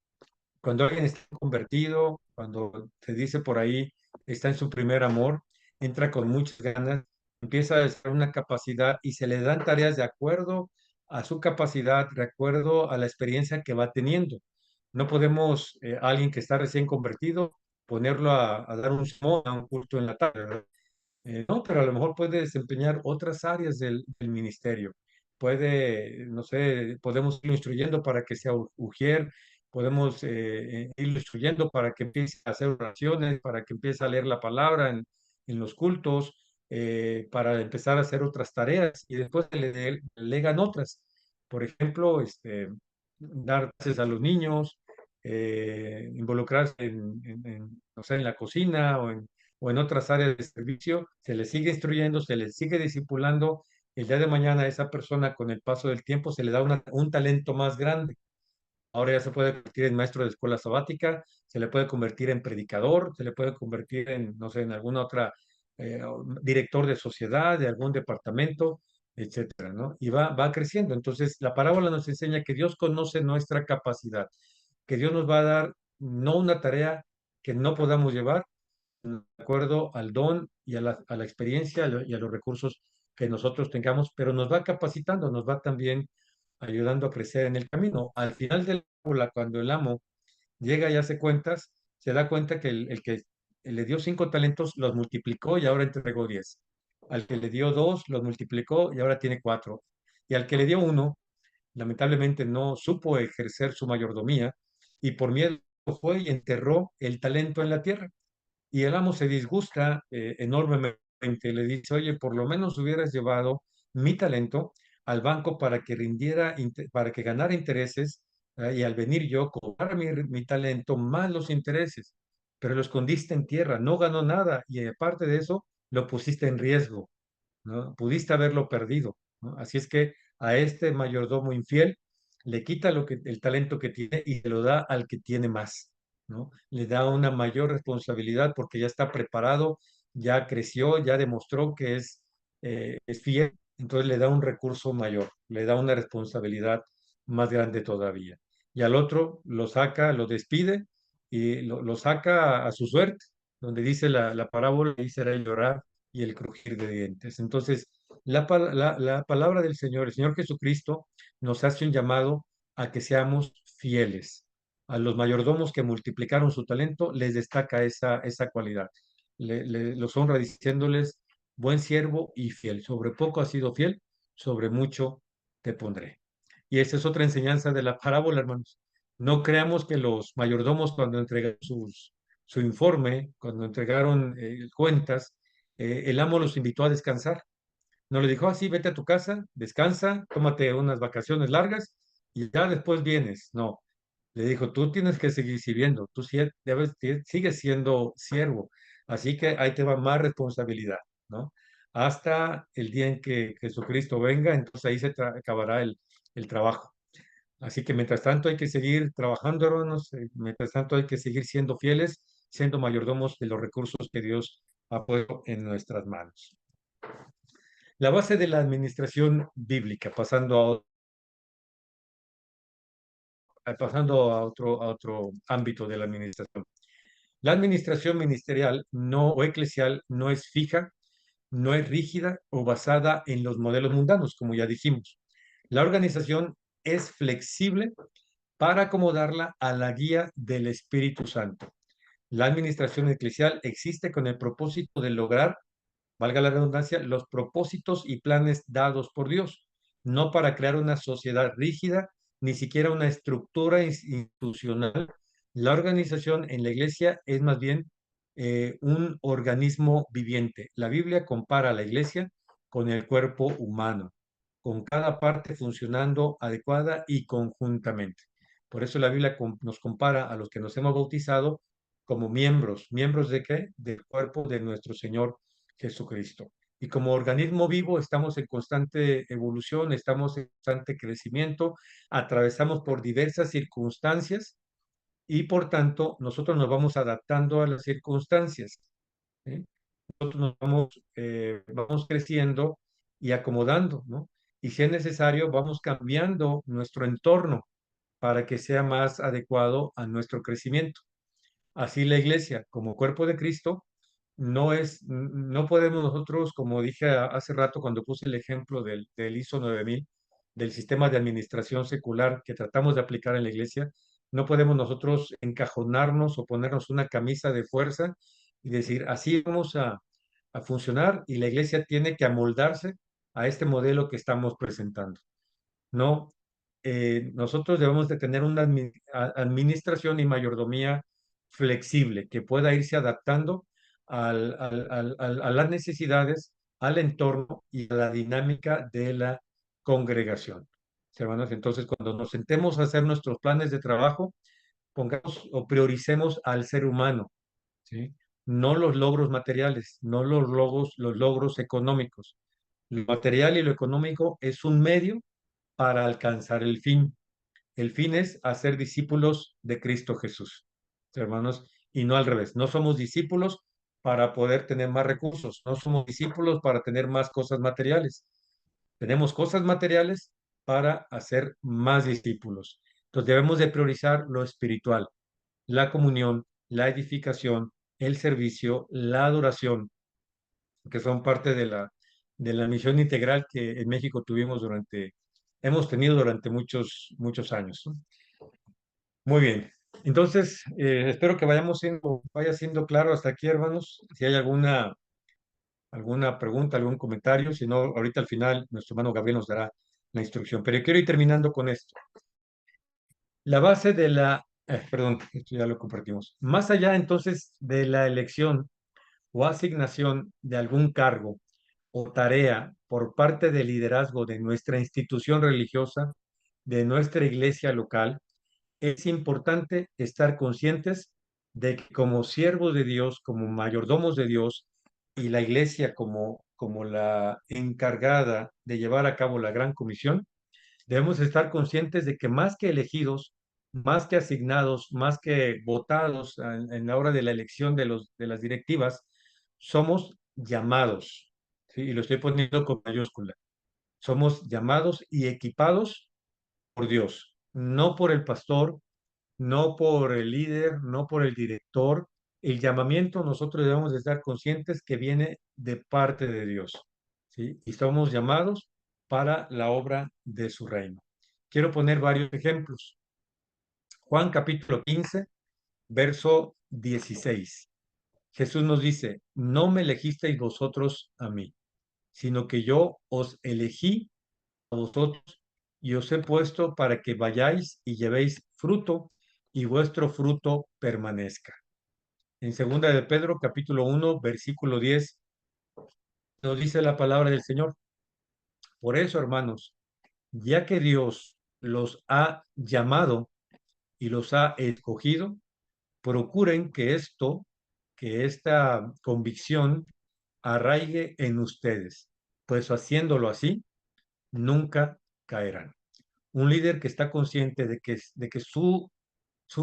Cuando alguien está convertido, cuando se dice por ahí, está en su primer amor, entra con muchas ganas, empieza a desarrollar una capacidad y se le dan tareas de acuerdo a su capacidad, de acuerdo a la experiencia que va teniendo. No podemos, alguien que está recién convertido, ponerlo a dar un sermón, a un culto en la tarde, ¿verdad? No, pero a lo mejor puede desempeñar otras áreas del ministerio. Puede, no sé, podemos irlo instruyendo para que sea ujier, podemos irlo instruyendo para que empiece a hacer oraciones, para que empiece a leer la palabra en los cultos, para empezar a hacer otras tareas y después le delegan otras. Por ejemplo, dar clases a los niños, involucrarse no sé, en la cocina o en otras áreas de servicio, se le sigue instruyendo, se le sigue discipulando. El día de mañana a esa persona, con el paso del tiempo, se le da un talento más grande. Ahora ya se puede convertir en maestro de escuela sabática, se le puede convertir en predicador, se le puede convertir en, no sé, en alguna otra, director de sociedad, de algún departamento, etcétera, ¿no? Y va creciendo. Entonces, la parábola nos enseña que Dios conoce nuestra capacidad, que Dios nos va a dar no una tarea que no podamos llevar, de acuerdo al don y a la experiencia y a los recursos que nosotros tengamos, pero nos va capacitando, nos va también ayudando a crecer en el camino. Al final de la fábula, cuando el amo llega y hace cuentas, se da cuenta que el que le dio 5 talentos los multiplicó y ahora entregó 10. Al que le dio 2 los multiplicó y ahora tiene 4. Y al que le dio 1, lamentablemente no supo ejercer su mayordomía y por miedo fue y enterró el talento en la tierra. Y el amo se disgusta enormemente, le dice, oye, por lo menos hubieras llevado mi talento al banco para que rindiera, para que ganara intereses, y al venir yo cobrar mi talento más los intereses, pero lo escondiste en tierra, no ganó nada y aparte de eso, lo pusiste en riesgo, ¿no? Pudiste haberlo perdido, ¿no? Así es que a este mayordomo infiel le quita el talento que tiene y se lo da al que tiene más, ¿no? Le da una mayor responsabilidad porque ya está preparado, ya creció, ya demostró que es fiel, entonces le da un recurso mayor, le da una responsabilidad más grande todavía. Y al otro lo saca, lo despide y lo saca a su suerte, donde dice la parábola, y será el llorar y el crujir de dientes. Entonces, la palabra del Señor, el Señor Jesucristo, nos hace un llamado a que seamos fieles. A los mayordomos que multiplicaron su talento, les destaca esa cualidad. Los honra diciéndoles, buen siervo y fiel. Sobre poco has sido fiel, sobre mucho te pondré. Y esa es otra enseñanza de la parábola, hermanos. No creamos que los mayordomos cuando entregaron su informe, cuando entregaron cuentas, el amo los invitó a descansar. No le dijo, así, vete a tu casa, descansa, tómate unas vacaciones largas y ya después vienes. No, le dijo, tú tienes que seguir sirviendo, tú sigues siendo siervo, así que ahí te va más responsabilidad, ¿no? Hasta el día en que Jesucristo venga, entonces ahí acabará el trabajo. Así que mientras tanto hay que seguir trabajando, hermanos, mientras tanto hay que seguir siendo fieles, siendo mayordomos de los recursos que Dios ha puesto en nuestras manos. La base de la administración bíblica, pasando a otro ámbito de la administración. La administración ministerial no, o eclesial no es fija, no es rígida o basada en los modelos mundanos, como ya dijimos. La organización es flexible para acomodarla a la guía del Espíritu Santo. La administración eclesial existe con el propósito de lograr, valga la redundancia, los propósitos y planes dados por Dios, no para crear una sociedad rígida, ni siquiera una estructura institucional. La organización en la iglesia es más bien un organismo viviente. La Biblia compara a la iglesia con el cuerpo humano, con cada parte funcionando adecuada y conjuntamente. Por eso la Biblia nos compara a los que nos hemos bautizado como miembros. ¿Miembros de qué? Del cuerpo de nuestro Señor Jesucristo. Y como organismo vivo estamos en constante evolución, estamos en constante crecimiento, atravesamos por diversas circunstancias y por tanto nosotros nos vamos adaptando a las circunstancias. ¿Sí? Nosotros vamos creciendo y acomodando, ¿no? Y si es necesario, vamos cambiando nuestro entorno para que sea más adecuado a nuestro crecimiento. Así la iglesia, como cuerpo de Cristo, no podemos nosotros, como dije hace rato cuando puse el ejemplo del ISO 9000, del sistema de administración secular que tratamos de aplicar en la iglesia, no podemos nosotros encajonarnos o ponernos una camisa de fuerza y decir, así vamos a funcionar y la iglesia tiene que amoldarse a este modelo que estamos presentando. No, nosotros debemos de tener una administración y mayordomía flexible que pueda irse adaptando a las necesidades, al entorno y a la dinámica de la congregación. Hermanos, entonces, cuando nos sentemos a hacer nuestros planes de trabajo, pongamos o prioricemos al ser humano, ¿sí? No los logros materiales, no los logros económicos. Lo material y lo económico es un medio para alcanzar el fin. El fin es hacer discípulos de Cristo Jesús, hermanos, y no al revés. No somos discípulos para poder tener más recursos, no somos discípulos para tener más cosas materiales. Tenemos cosas materiales para hacer más discípulos. Entonces debemos de priorizar lo espiritual, la comunión, la edificación, el servicio, la adoración, que son parte de la misión integral que en México hemos tenido durante muchos años, ¿no? Muy bien. Entonces, espero que vaya siendo claro hasta aquí, hermanos. Si hay alguna pregunta, algún comentario, si no, ahorita al final nuestro hermano Gabriel nos dará la instrucción. Pero quiero ir terminando con esto. La base perdón, esto ya lo compartimos. Más allá entonces de la elección o asignación de algún cargo o tarea por parte del liderazgo de nuestra institución religiosa, de nuestra iglesia local, es importante estar conscientes de que como siervos de Dios, como mayordomos de Dios y la iglesia como la encargada de llevar a cabo la gran comisión, debemos estar conscientes de que más que elegidos, más que asignados, más que votados en la hora de la elección de las directivas, somos llamados, ¿sí? Y lo estoy poniendo con mayúscula. Somos llamados y equipados por Dios, no por el pastor, no por el líder, no por el director. El llamamiento nosotros debemos de estar conscientes que viene de parte de Dios, ¿sí? Y somos llamados para la obra de su reino. Quiero poner varios ejemplos. Juan capítulo 15, verso 16. Jesús nos dice, no me elegisteis vosotros a mí, sino que yo os elegí a vosotros y os he puesto para que vayáis y llevéis fruto y vuestro fruto permanezca. En segunda de Pedro, capítulo 1, versículo 10, nos dice la palabra del Señor. Por eso, hermanos, ya que Dios los ha llamado y los ha escogido, procuren que esta convicción arraigue en ustedes, pues haciéndolo así, nunca caerán. Un líder que está consciente de que su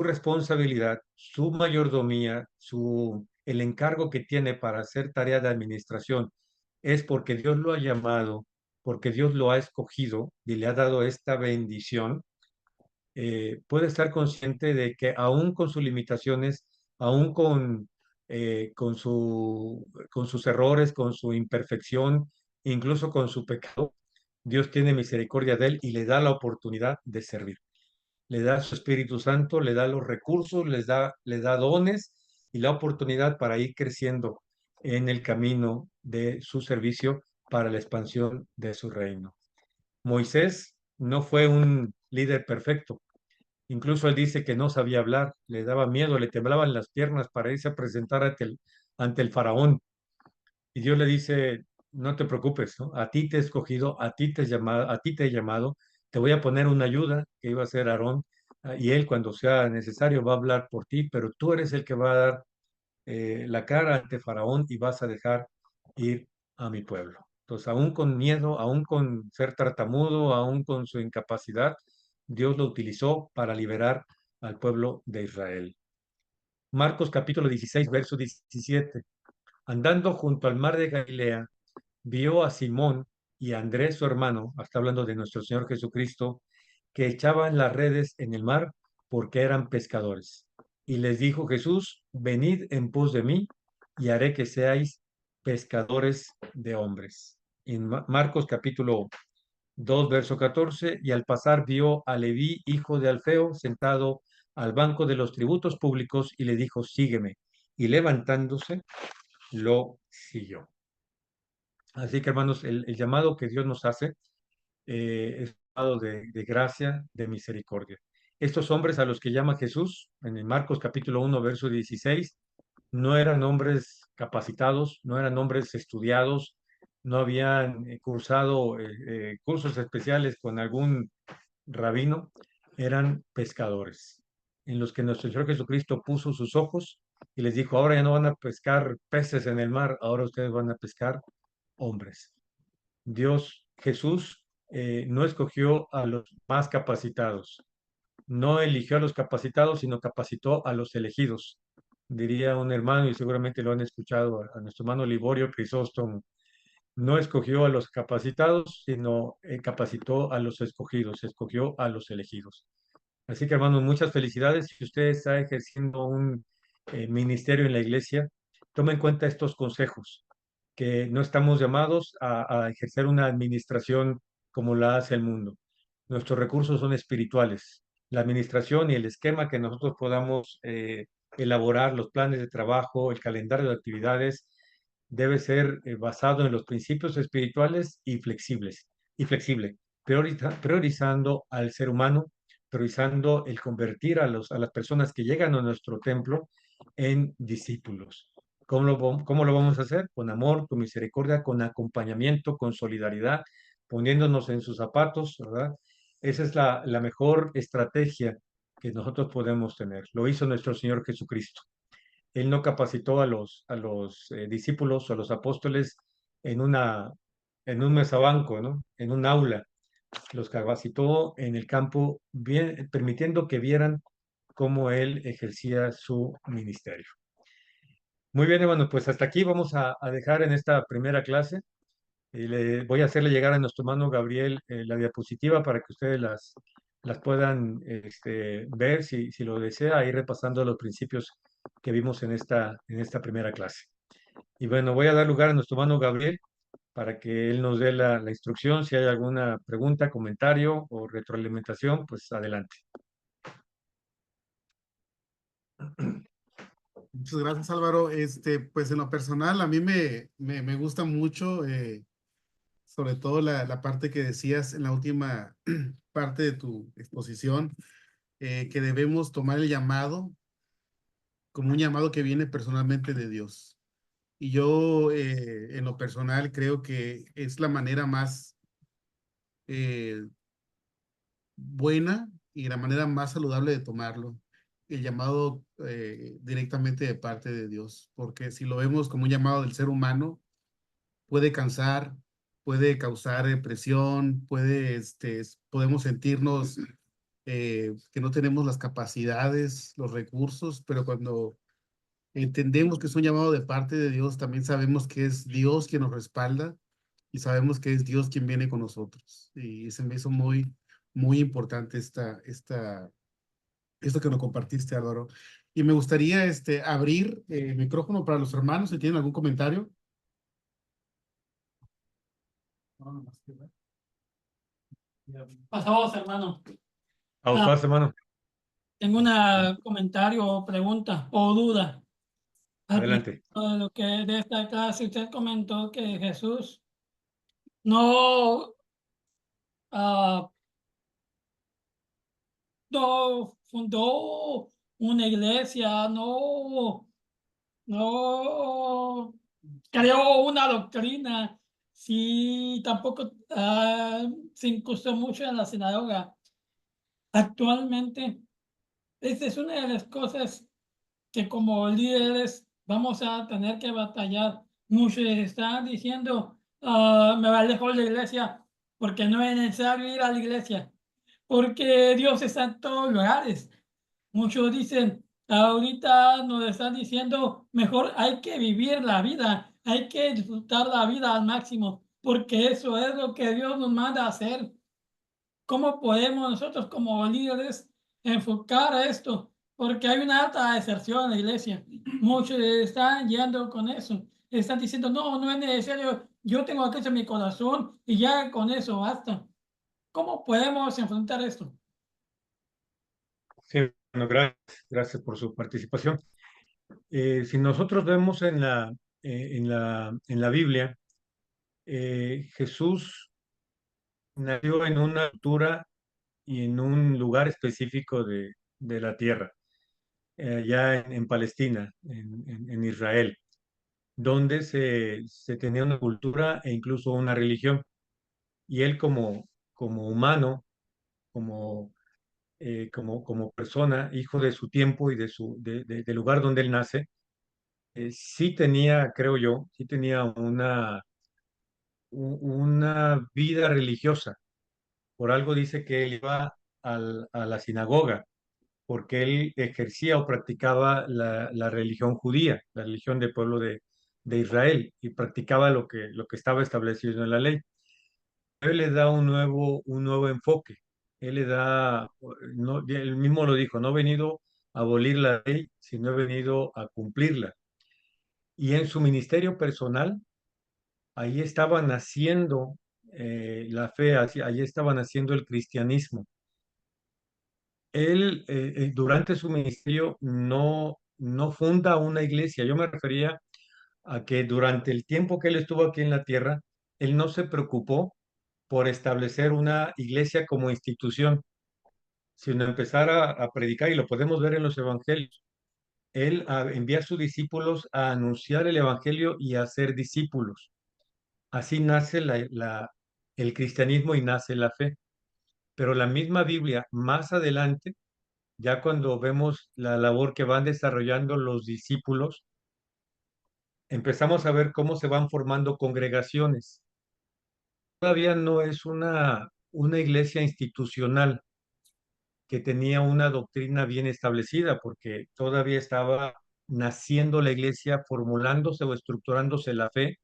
responsabilidad, su mayordomía, el encargo que tiene para hacer tarea de administración es porque Dios lo ha llamado, porque Dios lo ha escogido y le ha dado esta bendición, puede estar consciente de que aún con sus limitaciones, aún con sus errores, con su imperfección, incluso con su pecado, Dios tiene misericordia de él y le da la oportunidad de servir. Le da su Espíritu Santo, le da los recursos, le da dones y la oportunidad para ir creciendo en el camino de su servicio para la expansión de su reino. Moisés no fue un líder perfecto. Incluso él dice que no sabía hablar, le daba miedo, le temblaban las piernas para irse a presentar ante el faraón. Y Dios le dice, no te preocupes, ¿no? A ti te he escogido, a ti te he llamado, te voy a poner una ayuda que iba a ser Aarón, y él cuando sea necesario va a hablar por ti, pero tú eres el que va a dar la cara ante Faraón y vas a dejar ir a mi pueblo. Entonces, aún con miedo, aún con ser tartamudo, aún con su incapacidad, Dios lo utilizó para liberar al pueblo de Israel. Marcos capítulo 16, verso 17. Andando junto al mar de Galilea, vio a Simón y a Andrés, su hermano, hasta hablando de nuestro Señor Jesucristo, que echaban las redes en el mar porque eran pescadores. Y les dijo Jesús, venid en pos de mí y haré que seáis pescadores de hombres. En Marcos capítulo 2, verso 14, y al pasar vio a Leví, hijo de Alfeo, sentado al banco de los tributos públicos y le dijo, sígueme. Y levantándose, lo siguió. Así que, hermanos, el llamado que Dios nos hace es un llamado de gracia, de misericordia. Estos hombres a los que llama Jesús, en el Marcos capítulo 1, verso 16, no eran hombres capacitados, no eran hombres estudiados, no habían cursado cursos especiales con algún rabino, eran pescadores, en los que nuestro Señor Jesucristo puso sus ojos y les dijo, ahora ya no van a pescar peces en el mar, ahora ustedes van a pescar hombres. Dios, Jesús, no escogió a los más capacitados, no eligió a los capacitados, sino capacitó a los elegidos. Diría un hermano, y seguramente lo han escuchado, a nuestro hermano Liborio Crisóstomo, no escogió a los capacitados, sino capacitó a los escogidos, escogió a los elegidos. Así que, hermanos, muchas felicidades. Si usted está ejerciendo un ministerio en la iglesia, tome en cuenta estos consejos, que no estamos llamados a ejercer una administración como la hace el mundo. Nuestros recursos son espirituales. La administración y el esquema que nosotros podamos elaborar, los planes de trabajo, el calendario de actividades, debe ser basado en los principios espirituales y flexible, priorizando al ser humano, priorizando el convertir a las personas que llegan a nuestro templo en discípulos. ¿Cómo lo vamos a hacer? Con amor, con misericordia, con acompañamiento, con solidaridad, poniéndonos en sus zapatos, ¿verdad? Esa es la mejor estrategia que nosotros podemos tener. Lo hizo nuestro Señor Jesucristo. Él no capacitó a los discípulos o a los apóstoles en en un mesabanco, ¿no? En un aula. Los capacitó en el campo, bien, permitiendo que vieran cómo él ejercía su ministerio. Muy bien, hermano, pues hasta aquí vamos a dejar en esta primera clase. Le voy a hacerle llegar a nuestro hermano Gabriel la diapositiva para que ustedes las puedan ver si lo desea, ir repasando los principios que vimos en en esta primera clase. Y bueno, voy a dar lugar a nuestro hermano Gabriel para que él nos dé la instrucción. Si hay alguna pregunta, comentario o retroalimentación, pues adelante. Muchas gracias, Álvaro. Pues en lo personal, a mí me gusta mucho sobre todo la parte que decías en la última parte de tu exposición, que debemos tomar el llamado como un llamado que viene personalmente de Dios. Y yo, en lo personal, creo que es la manera más eh, buena y la manera más saludable de tomarlo, el llamado directamente de parte de Dios, porque si lo vemos como un llamado del ser humano, puede cansar, puede causar presión, podemos sentirnos que no tenemos las capacidades, los recursos, pero cuando entendemos que es un llamado de parte de Dios, también sabemos que es Dios quien nos respalda y sabemos que es Dios quien viene con nosotros. Y se me hizo muy importante esto que nos compartiste, Álvaro. Y me gustaría abrir el micrófono para los hermanos, si tienen algún comentario. No, nomás que ver. Pasamos, hermano. A Ah, usted, hermano. tengo un comentario o pregunta o duda. Al Adelante. principio de lo que de esta clase usted comentó que Jesús no, ah, no fundó una iglesia, no creó una doctrina, sí, tampoco se incrustó mucho en la sinagoga. Actualmente, esta es una de las cosas que como líderes vamos a tener que batallar. Muchos están diciendo, me va lejos de la iglesia porque no es necesario ir a la iglesia, porque Dios está en todos lugares. Muchos dicen, ahorita nos están diciendo, mejor hay que vivir la vida, hay que disfrutar la vida al máximo, porque eso es lo que Dios nos manda a hacer. ¿Cómo podemos nosotros como líderes enfocar a esto? Porque hay una alta deserción en la iglesia. Muchos están yendo con eso. Están diciendo, no, no es necesario, yo tengo a Cristo en mi corazón y ya con eso basta. ¿Cómo podemos enfrentar esto? Sí, bueno, gracias por su participación. Si nosotros vemos en la Biblia, Jesús nació en una altura y en un lugar específico de la tierra, ya en Palestina, en Israel, donde se tenía una cultura e incluso una religión. Y él como humano, como, como persona, hijo de su tiempo y del lugar donde él nace, sí tenía, creo yo, sí tenía una vida religiosa. Por algo dice que él iba a la sinagoga, porque él ejercía o practicaba la religión judía, la religión del pueblo de Israel, y practicaba lo que estaba establecido en la ley. Él le da un nuevo enfoque. Él le da, no, él mismo lo dijo, no he venido a abolir la ley, sino he venido a cumplirla. Y en su ministerio personal, ahí estaba naciendo la fe, ahí estaba naciendo el cristianismo. Él, durante su ministerio, no funda una iglesia. Yo me refería a que durante el tiempo que él estuvo aquí en la tierra, él no se preocupó por establecer una iglesia como institución, sino empezar a predicar, y lo podemos ver en los evangelios. Él envía a sus discípulos a anunciar el evangelio y a ser discípulos. Así nace el cristianismo y nace la fe. Pero la misma Biblia, más adelante, ya cuando vemos la labor que van desarrollando los discípulos, empezamos a ver cómo se van formando congregaciones. Todavía no es una iglesia institucional que tenía una doctrina bien establecida, porque todavía estaba naciendo la iglesia, formulándose o estructurándose la fe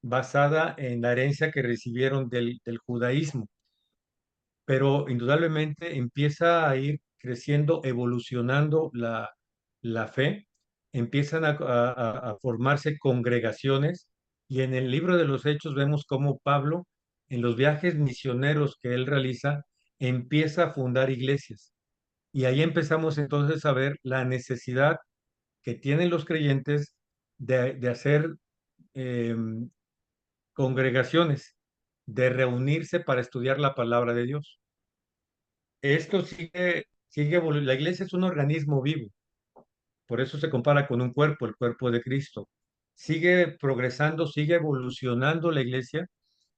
basada en la herencia que recibieron del judaísmo. Pero indudablemente empieza a ir creciendo, evolucionando la fe, empiezan a formarse congregaciones, y en el libro de los Hechos vemos cómo Pablo, en los viajes misioneros que él realiza, empieza a fundar iglesias. Y ahí empezamos entonces a ver la necesidad que tienen los creyentes de hacer em, congregaciones, de reunirse para estudiar la palabra de Dios. Esto la iglesia es un organismo vivo, por eso se compara con un cuerpo, el cuerpo de Cristo. Sigue progresando, sigue evolucionando la iglesia,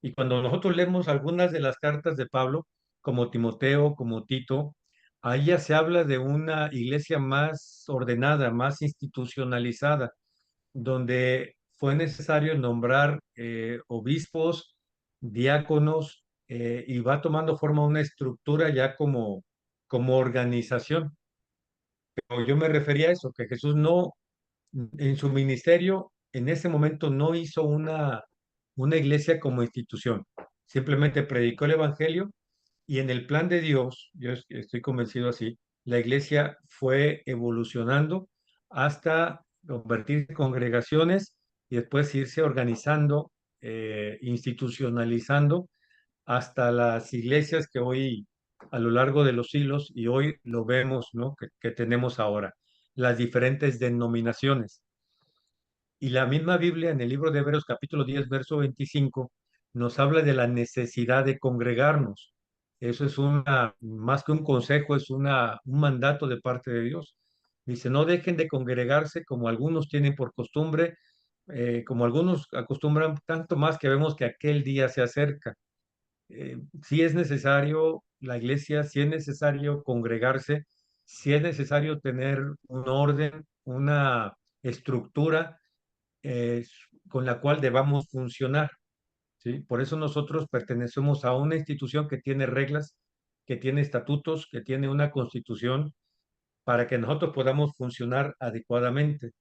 y cuando nosotros leemos algunas de las cartas de Pablo, como Timoteo, como Tito, ahí ya se habla de una iglesia más ordenada, más institucionalizada, donde fue necesario nombrar obispos, diáconos, y va tomando forma una estructura ya como organización. Pero yo me refería a eso, que Jesús no, en su ministerio, en ese momento no hizo una iglesia como institución. Simplemente predicó el evangelio, y en el plan de Dios, yo estoy convencido así, la iglesia fue evolucionando hasta convertirse en congregaciones y después irse organizando, institucionalizando hasta las iglesias que hoy, a lo largo de los siglos, y hoy lo vemos, ¿no? Que tenemos ahora, las diferentes denominaciones. Y la misma Biblia en el libro de Hebreos capítulo 10 verso 25 nos habla de la necesidad de congregarnos. Eso es más que un consejo, es un mandato de parte de Dios. Dice, no dejen de congregarse como algunos tienen por costumbre, como algunos acostumbran, tanto más que vemos que aquel día se acerca. Sí es necesario la iglesia, sí es necesario congregarse, sí es necesario tener un orden, una estructura, eh, con la cual debamos funcionar, ¿sí? Por eso nosotros pertenecemos a una institución que tiene reglas, que tiene estatutos, que tiene una constitución, para que nosotros podamos funcionar adecuadamente.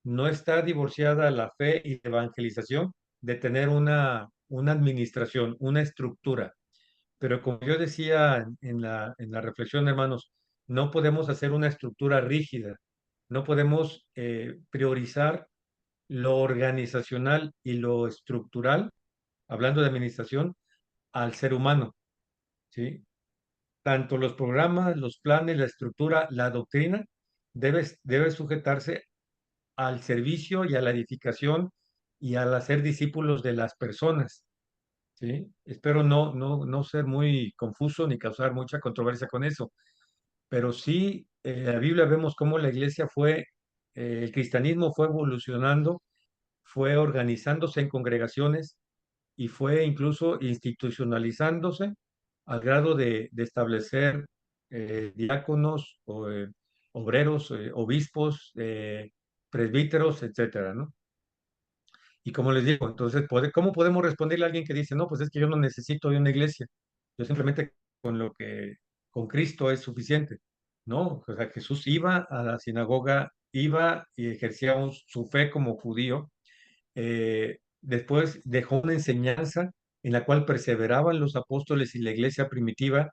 No está divorciada la fe y la evangelización de tener una administración, una estructura. Pero como yo decía en la reflexión, hermanos, no podemos hacer una estructura rígida, no podemos priorizar lo organizacional y lo estructural, hablando de administración, al ser humano, ¿sí? Tanto los programas, los planes, la estructura, la doctrina, debe sujetarse al servicio y a la edificación y al hacer discípulos de las personas, ¿sí? Espero no ser muy confuso ni causar mucha controversia con eso, pero sí, en la Biblia vemos cómo la iglesia el cristianismo fue evolucionando, fue organizándose en congregaciones y fue incluso institucionalizándose al grado de establecer diáconos, obreros, obispos, presbíteros, etcétera, ¿no? Y como les digo, entonces, ¿cómo podemos responderle a alguien que dice, no, pues es que yo no necesito de una iglesia, yo simplemente con Cristo es suficiente? No, o sea, Jesús iba a la sinagoga, iba y ejercía su fe como judío. Después dejó una enseñanza en la cual perseveraban los apóstoles y la iglesia primitiva,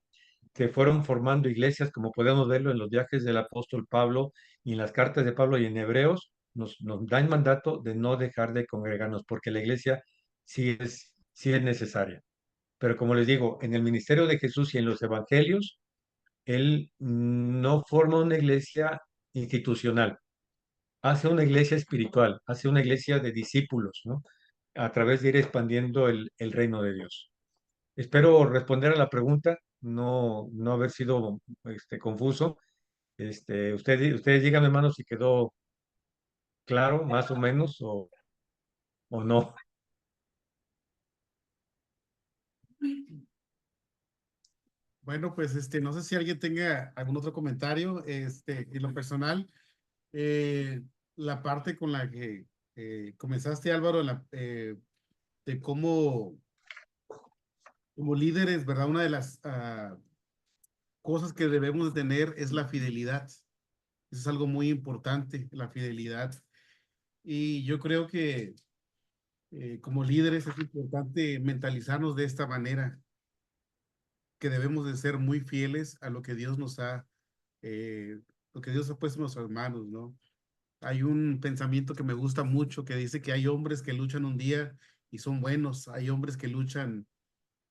que fueron formando iglesias, como podemos verlo en los viajes del apóstol Pablo y en las cartas de Pablo y en Hebreos, nos da el mandato de no dejar de congregarnos, porque la iglesia sí es necesaria. Pero como les digo, en el ministerio de Jesús y en los evangelios, él no forma una iglesia institucional, hace una iglesia espiritual, hace una iglesia de discípulos, ¿no? A través de ir expandiendo el reino de Dios. Espero responder a la pregunta, no haber sido confuso. Ustedes díganme, hermano, si quedó claro, más o menos, o no. Bueno, pues no sé si alguien tenga algún otro comentario. En lo personal, eh, la parte con la que comenzaste, Álvaro, de cómo como líderes, ¿verdad? Una de las cosas que debemos de tener es la fidelidad. Eso es algo muy importante, la fidelidad. Y yo creo que como líderes es importante mentalizarnos de esta manera, que debemos de ser muy fieles a lo que Dios lo que Dios ha puesto en nuestras manos, ¿no? Hay un pensamiento que me gusta mucho que dice que hay hombres que luchan un día y son buenos, hay hombres que luchan,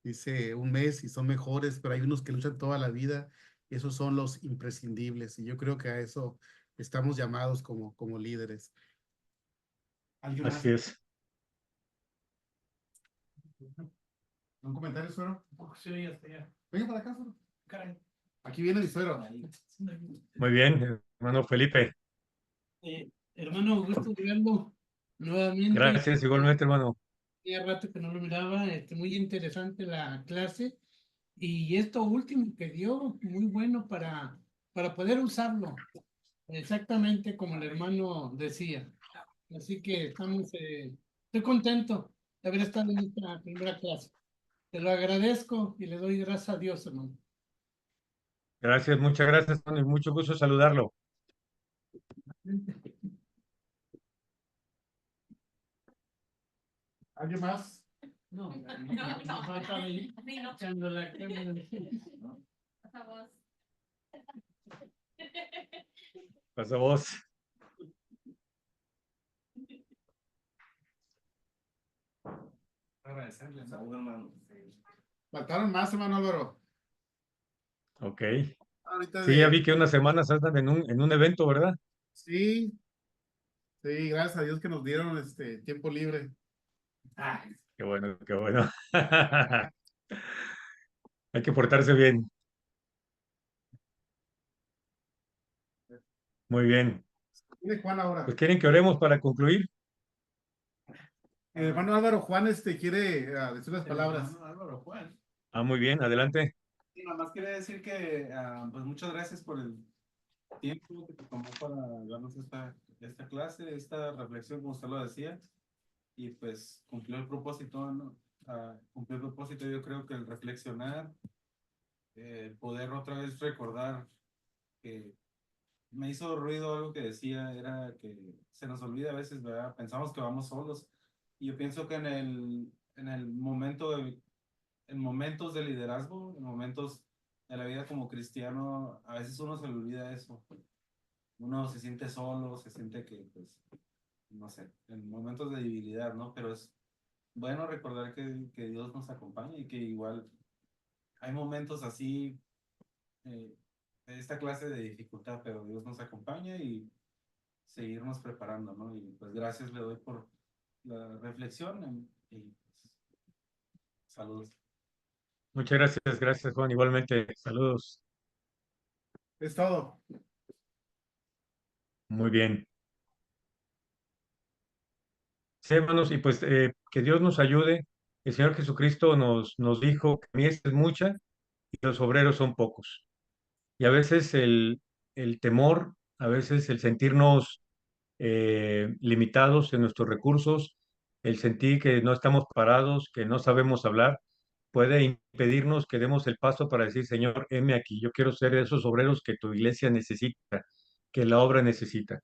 dice, un mes y son mejores, pero hay unos que luchan toda la vida y esos son los imprescindibles. Y yo creo que a eso estamos llamados como líderes. ¿Alguien más? Así es. ¿Un comentario, suero? Sí, ya está. Venga para acá, suero. Caray. Aquí viene mi suero. Muy bien, hermano Felipe. Hermano, gusto de verlo nuevamente. Gracias, igualmente, hermano. Hacía rato que no lo miraba, muy interesante la clase. Y esto último que dio, muy bueno para poder usarlo, exactamente como el hermano decía. Así que estoy contento de haber estado en esta primera clase. Te lo agradezco y le doy gracias a Dios, hermano. Gracias, muchas gracias, hermano, y mucho gusto saludarlo. ¿Alguien más? No, No, falta ahí. echando la cámara. Pasa voz. Agradecerles a un hermano. Faltaron más, hermano Álvaro. Ok. Ahorita Sí, ya vi que unas semanas andan en un evento, ¿verdad? Sí, sí, gracias a Dios que nos dieron tiempo libre. Qué bueno, qué bueno. Hay que portarse bien. Muy bien. Viene Juan ahora. Pues quieren que oremos para concluir. Hermano Álvaro, Juan quiere decir unas palabras. Hermano Álvaro Juan. Ah, muy bien, adelante. Y nada más quería decir que pues muchas gracias por el tiempo que te tomó para darnos esta clase, esta reflexión, como usted lo decía, y pues cumplió el propósito, ¿no? Cumplió el propósito, yo creo que el reflexionar, el poder otra vez recordar que me hizo ruido algo que decía, era que se nos olvida a veces, ¿verdad? Pensamos que vamos solos, y yo pienso que en el momento en momentos de liderazgo, en momentos de la vida como cristiano, a veces uno se le olvida eso. Uno se siente solo, se siente que, pues, no sé, en momentos de debilidad, ¿no? Pero es bueno recordar que Dios nos acompaña y que igual hay momentos así, de esta clase de dificultad, pero Dios nos acompaña y seguirnos preparando, ¿no? Y pues gracias le doy por la reflexión y pues, saludos. Muchas gracias, gracias, Juan. Igualmente, saludos. Es todo. Muy bien. Sí, hermanos, y pues que Dios nos ayude. El Señor Jesucristo nos dijo que mi mies es mucha y los obreros son pocos. Y a veces el temor, a veces el sentirnos limitados en nuestros recursos, el sentir que no estamos parados, que no sabemos hablar, puede impedirnos que demos el paso para decir, Señor, heme aquí, yo quiero ser de esos obreros que tu iglesia necesita, que la obra necesita.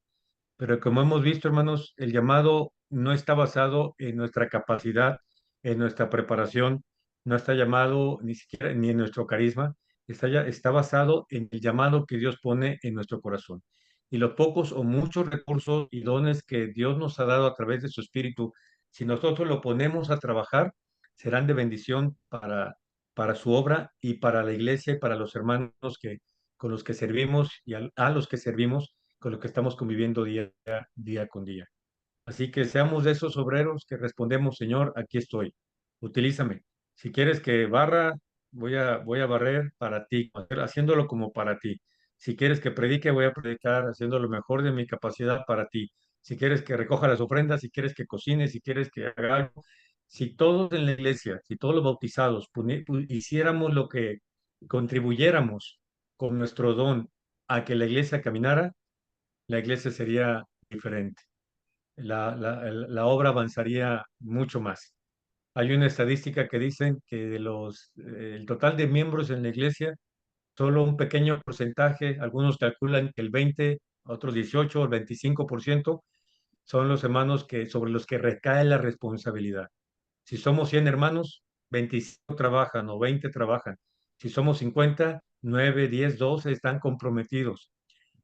Pero como hemos visto, hermanos, el llamado no está basado en nuestra capacidad, en nuestra preparación, no está llamado ni siquiera ni en nuestro carisma, está basado en el llamado que Dios pone en nuestro corazón. Y los pocos o muchos recursos y dones que Dios nos ha dado a través de su Espíritu, si nosotros lo ponemos a trabajar, serán de bendición para su obra y para la iglesia y para los hermanos con los que servimos y a los que servimos con lo que estamos conviviendo día con día. Así que seamos de esos obreros que respondemos, Señor, aquí estoy, utilízame. Si quieres que barra, voy a barrer para ti, haciéndolo como para ti. Si quieres que predique, voy a predicar haciendo lo mejor de mi capacidad para ti. Si quieres que recoja las ofrendas, si quieres que cocine, si quieres que haga algo. Si todos en la iglesia, si todos los bautizados hiciéramos lo que contribuyéramos con nuestro don a que la iglesia caminara, la iglesia sería diferente. La obra avanzaría mucho más. Hay una estadística que dicen que el total de miembros en la iglesia, solo un pequeño porcentaje, algunos calculan que el 20, otros 18 o el 25% son los hermanos sobre los que recae la responsabilidad. Si somos 100 hermanos, 25 trabajan o 20 trabajan. Si somos 50, 9, 10, 12 están comprometidos.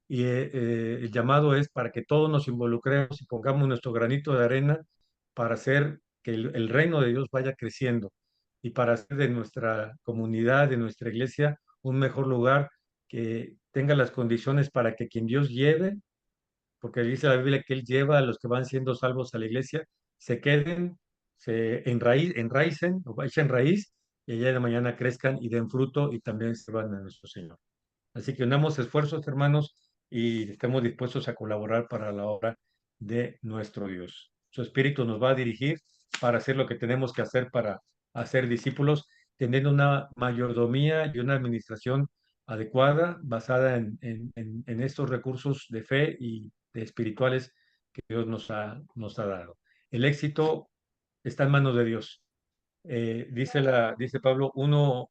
Y el llamado es para que todos nos involucremos y pongamos nuestro granito de arena para hacer que el reino de Dios vaya creciendo y para hacer de nuestra comunidad, de nuestra iglesia, un mejor lugar que tenga las condiciones para que quien Dios lleve, porque dice la Biblia que Él lleva a los que van siendo salvos a la iglesia, se queden, enraícen o echen raíz y el día de mañana crezcan y den fruto y también sirvan a nuestro Señor. Así que unamos esfuerzos, hermanos, y estemos dispuestos a colaborar para la obra de nuestro Dios. Su Espíritu nos va a dirigir para hacer lo que tenemos que hacer para hacer discípulos, teniendo una mayordomía y una administración adecuada, basada en estos recursos de fe y de espirituales que Dios nos ha dado. El éxito está en manos de Dios. Dice Pablo, uno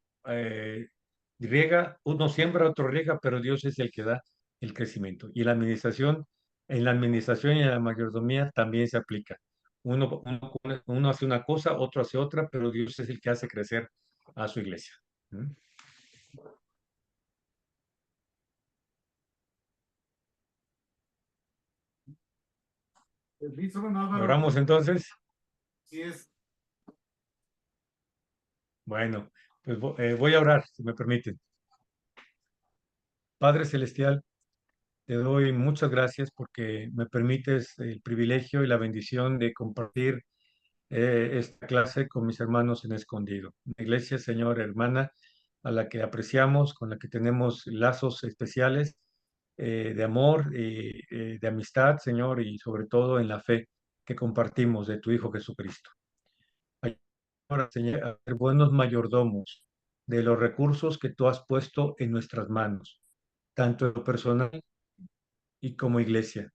siembra, otro riega, pero Dios es el que da el crecimiento. Y en la administración y en la mayordomía también se aplica. Uno hace una cosa, otro hace otra, pero Dios es el que hace crecer a su iglesia. ¿Mm? Listo, don Álvaro. Oramos entonces. Sí es. Bueno, pues voy a orar, si me permiten. Padre Celestial, te doy muchas gracias porque me permites el privilegio y la bendición de compartir esta clase con mis hermanos en Escondido. Una iglesia, Señor, hermana, a la que apreciamos, con la que tenemos lazos especiales de amor y de amistad, Señor, y sobre todo en la fe que compartimos de tu Hijo Jesucristo. Ayúdanos, Señor, a ser buenos mayordomos de los recursos que tú has puesto en nuestras manos, tanto en lo personal y como iglesia.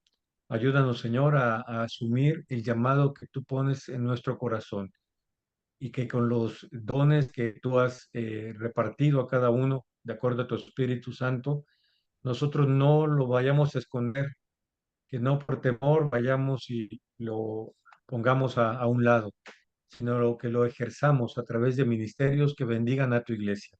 Ayúdanos, Señor, a asumir el llamado que tú pones en nuestro corazón y que con los dones que tú has repartido a cada uno, de acuerdo a tu Espíritu Santo, nosotros no lo vayamos a esconder, que no por temor vayamos y lo pongamos a un lado, sino que lo ejerzamos a través de ministerios que bendigan a tu iglesia.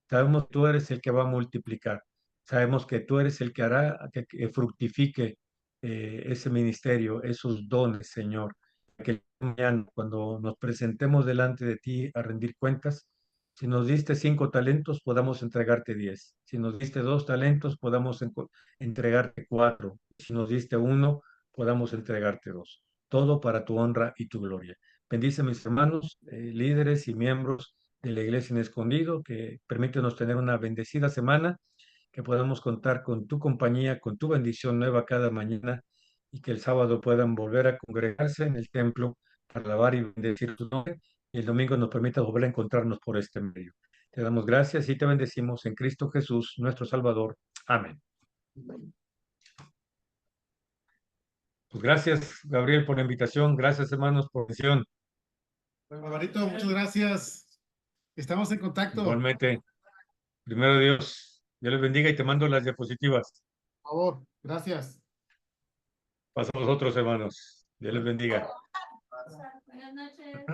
Sabemos que tú eres el que va a multiplicar. Sabemos que tú eres el que hará que fructifique ese ministerio, esos dones, Señor. Que mañana, cuando nos presentemos delante de ti a rendir cuentas, si nos diste 5 talentos, podamos entregarte 10. Si nos diste 2 talentos, podamos entregarte 4. Si nos diste 1, podamos entregarte 2. Todo para tu honra y tu gloria. Bendice a mis hermanos, líderes y miembros de la iglesia en Escondido, que permítenos tener una bendecida semana, que podamos contar con tu compañía, con tu bendición nueva cada mañana y que el sábado puedan volver a congregarse en el templo para alabar y bendecir tu nombre y el domingo nos permita volver a encontrarnos por este medio. Te damos gracias y te bendecimos en Cristo Jesús, nuestro Salvador. Amén. Pues gracias, Gabriel, por la invitación. Gracias, hermanos, por la atención. Alvarito, muchas gracias. Estamos en contacto. Igualmente, primero Dios les bendiga y te mando las diapositivas. Por favor, gracias. Paso a los otros hermanos. Dios les bendiga. Buenas noches.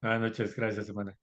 Buenas noches, gracias, hermana.